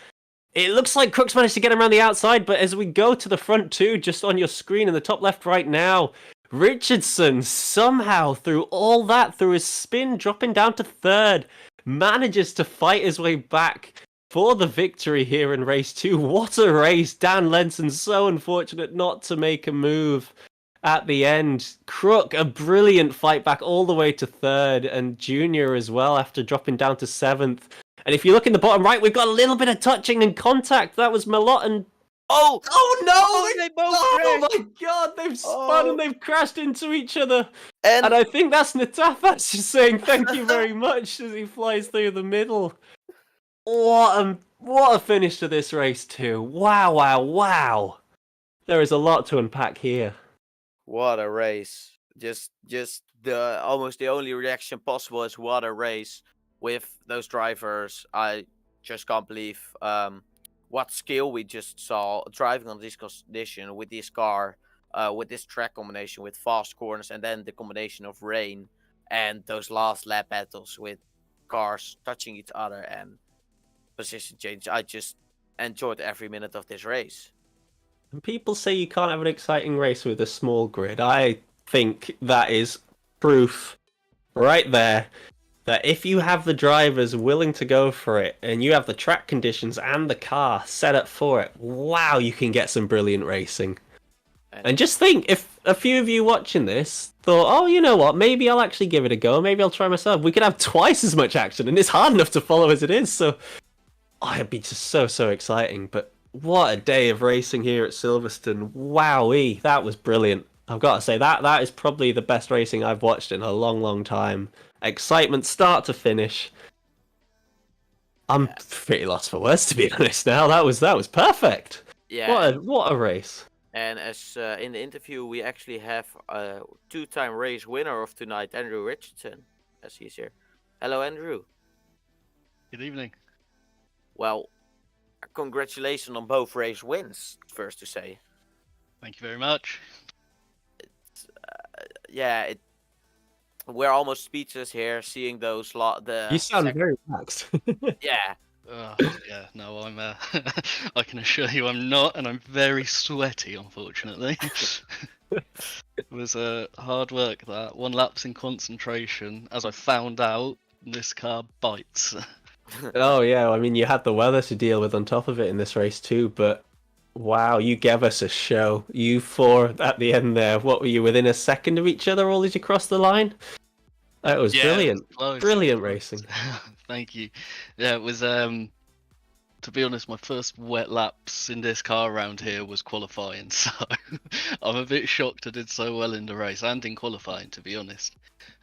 It looks like Crook's managed to get him around the outside, but as we go to the front too, just on your screen in the top left right now, Richardson somehow, through all that, through his spin, dropping down to third, manages to fight his way back for the victory here in race 2. What a race. Dan Lenson so unfortunate not to make a move at the end. Crook, a brilliant fight back all the way to third, and Junior as well after dropping down to 7th. And if you look in the bottom right, we've got a little bit of touching and contact. That was Malot and... Oh! Oh no! They both Oh crashed! my god, they've spun and they've crashed into each other. And And I think that's Natafas just saying thank you very much as he flies through the middle. What a finish to this race too. Wow, wow, wow. There is a lot to unpack here. what a race. Just the almost the only reaction possible is what a race with those drivers. I just can't believe what skill we just saw driving on this condition with this car, with this track combination with fast corners, and then the combination of rain and those last lap battles with cars touching each other and position change. I just enjoyed every minute of this race. And people say you can't have an exciting race with a small grid. I think that is proof right there that if you have the drivers willing to go for it and you have the track conditions and the car set up for it, wow, you can get some brilliant racing. And just think, if a few of you watching this thought, oh, you know what, maybe I'll actually give it a go, maybe I'll try myself, we could have twice as much action, and it's hard enough to follow as it is, so it'd be just so exciting. But what a day of racing here at Silverstone. Wowee, that was brilliant. I've got to say, that is probably the best racing I've watched in a long time. Excitement start to finish. I'm pretty lost for words, to be honest now. That was perfect. Yeah. What a race. And as in the interview, we actually have a two-time race winner of tonight, Andrew Richardson, as he's here. Hello, Andrew. Good evening. Well, congratulations on both race wins, first to say. Thank you very much. We're almost speechless here, seeing those You sound very relaxed. Yeah. Yeah, no, I'm. I can assure you, I'm not, and I'm very sweaty. Unfortunately, it was hard work. That one lapse in concentration, as I found out, this car bites. Oh yeah, I mean you had the weather to deal with on top of it in this race too, but wow, you gave us a show. You four at the end there, what were you, within a second of each other all as you crossed the line? That was brilliant. Close. Brilliant racing. Thank you. Yeah, it was to be honest, my first wet laps in this car around here was qualifying, so I'm a bit shocked I did so well in the race and in qualifying, to be honest.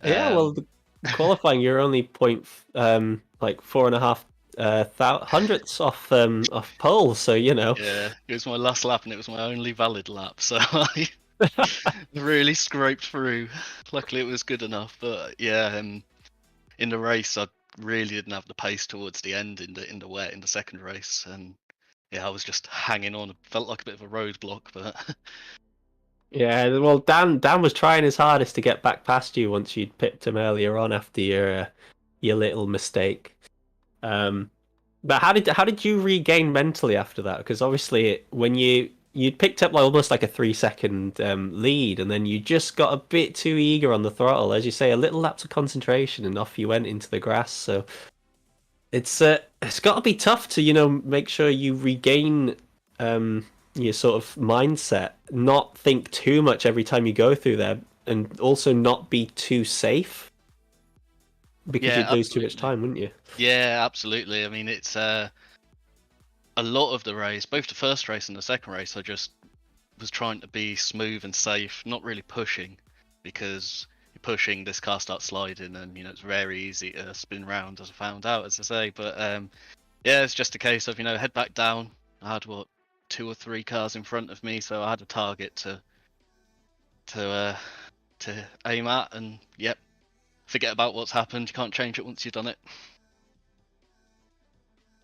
Yeah, well, the qualifying you're only like 4.5 hundredths off pole, so you know. Yeah, it was my last lap and it was my only valid lap, so I really scraped through. Luckily, it was good enough, but yeah, in the race, I really didn't have the pace towards the end in the wet in the second race, and yeah, I was just hanging on. It felt like a bit of a roadblock, but Yeah, well, Dan was trying his hardest to get back past you once you'd pipped him earlier on after your little mistake. But how did you regain mentally after that? Because obviously, when you'd picked up like almost like a 3-second lead, and then you just got a bit too eager on the throttle, as you say, a little lapse of concentration, and off you went into the grass. So it's got to be tough to make sure you regain your sort of mindset, not think too much every time you go through there, and also not be too safe, because yeah, you'd lose too much time, wouldn't you? yeah, absolutely. I mean, it's a lot of the race, both the first race and the second race, I just was trying to be smooth and safe, not really pushing, because you're pushing, this car starts sliding, and it's very easy to spin round, as I found out, as I say. But yeah, it's just a case of head back down. I had 2 or 3 cars in front of me, so I had a target to aim at, and yep, forget about what's happened. You can't change it once you've done it.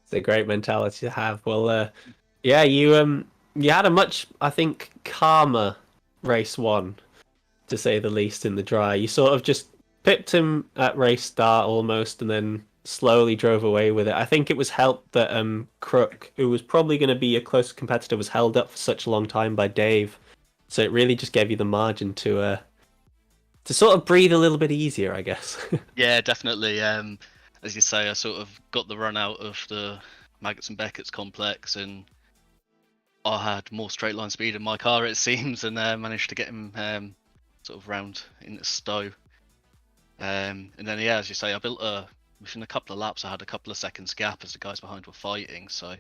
It's a great mentality to have. Well, yeah, you had a much, I think, calmer race 1, to say the least, in the dry. You sort of just pipped him at race start almost, and then slowly drove away with it. I think it was helped that Crook, who was probably going to be a close competitor, was held up for such a long time by Dave. So it really just gave you the margin to sort of breathe a little bit easier, I guess. Yeah, definitely. As you say, I sort of got the run out of the Maggots and Beckett's complex, and I had more straight line speed in my car, it seems, and managed to get him sort of round into Stowe. And then, yeah, as you say, I built within a couple of laps, I had a couple of seconds gap as the guys behind were fighting. So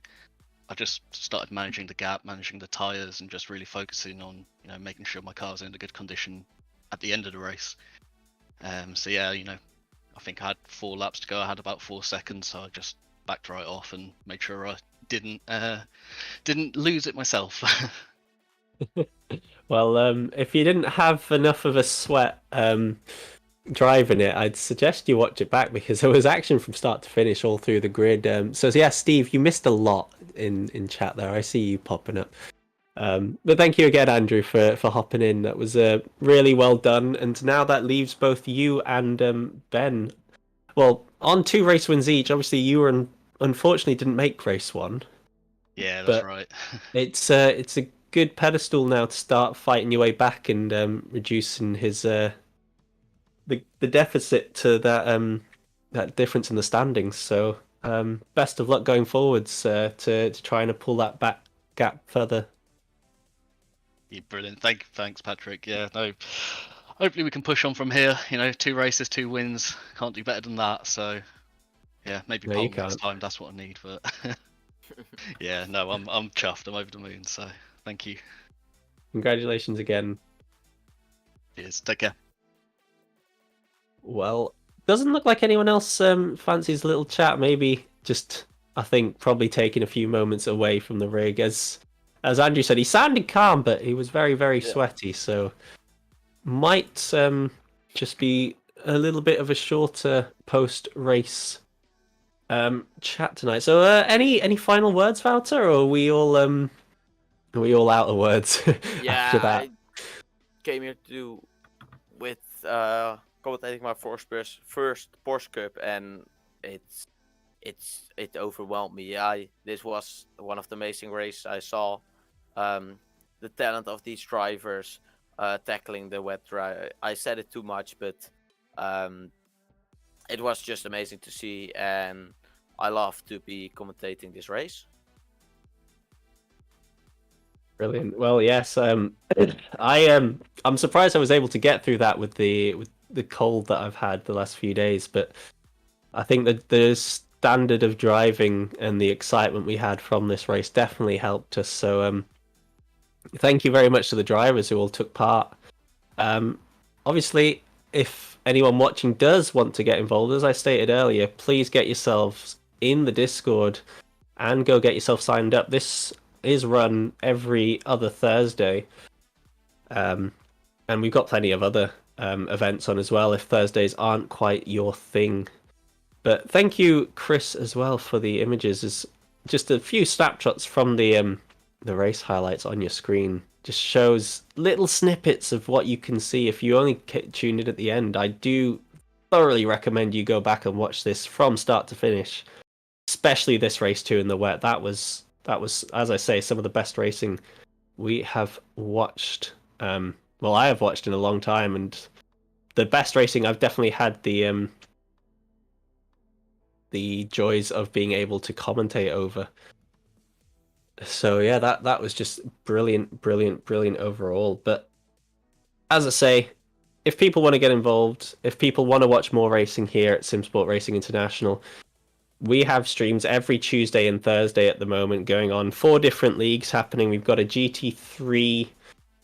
I just started managing the gap, managing the tyres, and just really focusing on, making sure my car was in a good condition at the end of the race. So yeah, I think I had 4 laps to go. I had about 4 seconds, so I just backed right off and made sure I didn't lose it myself. Well, if you didn't have enough of a sweat driving it, I'd suggest you watch it back, because there was action from start to finish all through the grid. So yeah, Steve, you missed a lot in chat there. I see you popping up. But thank you again, Andrew, for hopping in. That was really well done. And now that leaves both you and Ben, well, on 2 race wins each. Obviously, you unfortunately didn't make race 1. Yeah, that's right. It's a good pedestal now to start fighting your way back and reducing his the deficit to that difference in the standings. So best of luck going forwards to trying to pull that back gap further. Yeah, brilliant. Thanks, Patrick. Yeah, no. Hopefully we can push on from here. 2 races, 2 wins. Can't do better than that. So yeah, maybe No, pole you next can't. time. That's what I need. But yeah, no, I'm chuffed. I'm over the moon. So thank you. Congratulations again. Cheers. Take care. Well, doesn't look like anyone else fancies a little chat. Maybe just, I think, probably taking a few moments away from the rig. As Andrew said, he sounded calm, but he was very, very sweaty. So might just be a little bit of a shorter post-race chat tonight. So any final words, Wouter, or are we all out of words Yeah, after that? I came here to do with commentating my first Porsche Cup, and it overwhelmed me. This was one of the amazing races I saw. The talent of these drivers tackling the wet dry. I said it too much, but it was just amazing to see, and I love to be commentating this race. Brilliant. Well, yes. I'm surprised I was able to get through that with the cold that I've had the last few days. But I think that the standard of driving and the excitement we had from this race definitely helped us. So thank you very much to the drivers who all took part. Obviously, if anyone watching does want to get involved, as I stated earlier, please get yourselves in the Discord and go get yourself signed up. This is run every other Thursday, and we've got plenty of other events on as well if Thursdays aren't quite your thing. But thank you, Chris, as well, for the images. Is just a few snapshots from the race highlights on your screen. Just shows little snippets of what you can see if you only tuned in at the end. I do thoroughly recommend you go back and watch this from start to finish, especially this race 2 in the wet. That was, as I say, some of the best racing we have watched. Well, I have watched in a long time, and the best racing I've definitely had the joys of being able to commentate over. So yeah, that was just brilliant overall. But as I say, if people want to get involved, if people want to watch more racing here at Simsport Racing International, we have streams every Tuesday and Thursday at the moment going on. 4 different leagues happening. We've got a GT3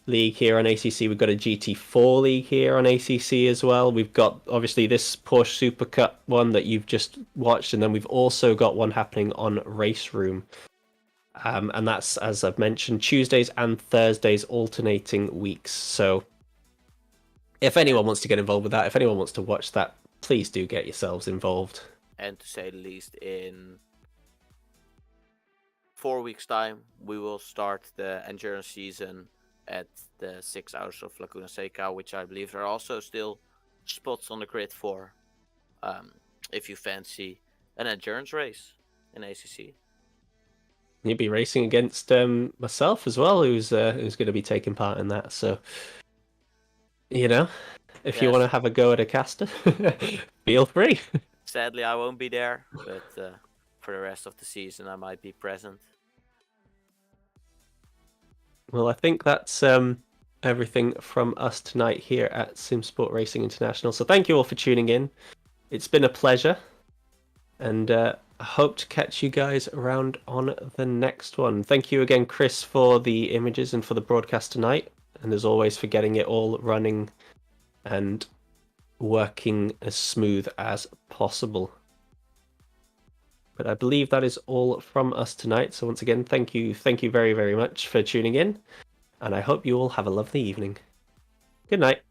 league here on ACC. We've got a GT4 league here on ACC as well. We've got obviously this Porsche Supercup one that you've just watched, and then we've also got one happening on Race Room. And that's, as I've mentioned, Tuesdays and Thursdays alternating weeks. So if anyone wants to get involved with that, if anyone wants to watch that, please do get yourselves involved. And to say the least, in 4 weeks' time, we will start the endurance season at the 6 hours of Laguna Seca, which I believe there are also still spots on the grid for, if you fancy an endurance race in ACC. You'll be racing against myself as well, who's going to be taking part in that. So, you know, if you want to have a go at a caster, feel free. Sadly, I won't be there, but for the rest of the season, I might be present. Well, I think that's everything from us tonight here at Simsport Racing International. So thank you all for tuning in. It's been a pleasure, and I hope to catch you guys around on the next one. Thank you again, Chris, for the images and for the broadcast tonight, and as always for getting it all running and working as smooth as possible. But I believe that is all from us tonight. So once again, thank you very, very much for tuning in, and I hope you all have a lovely evening. Good night.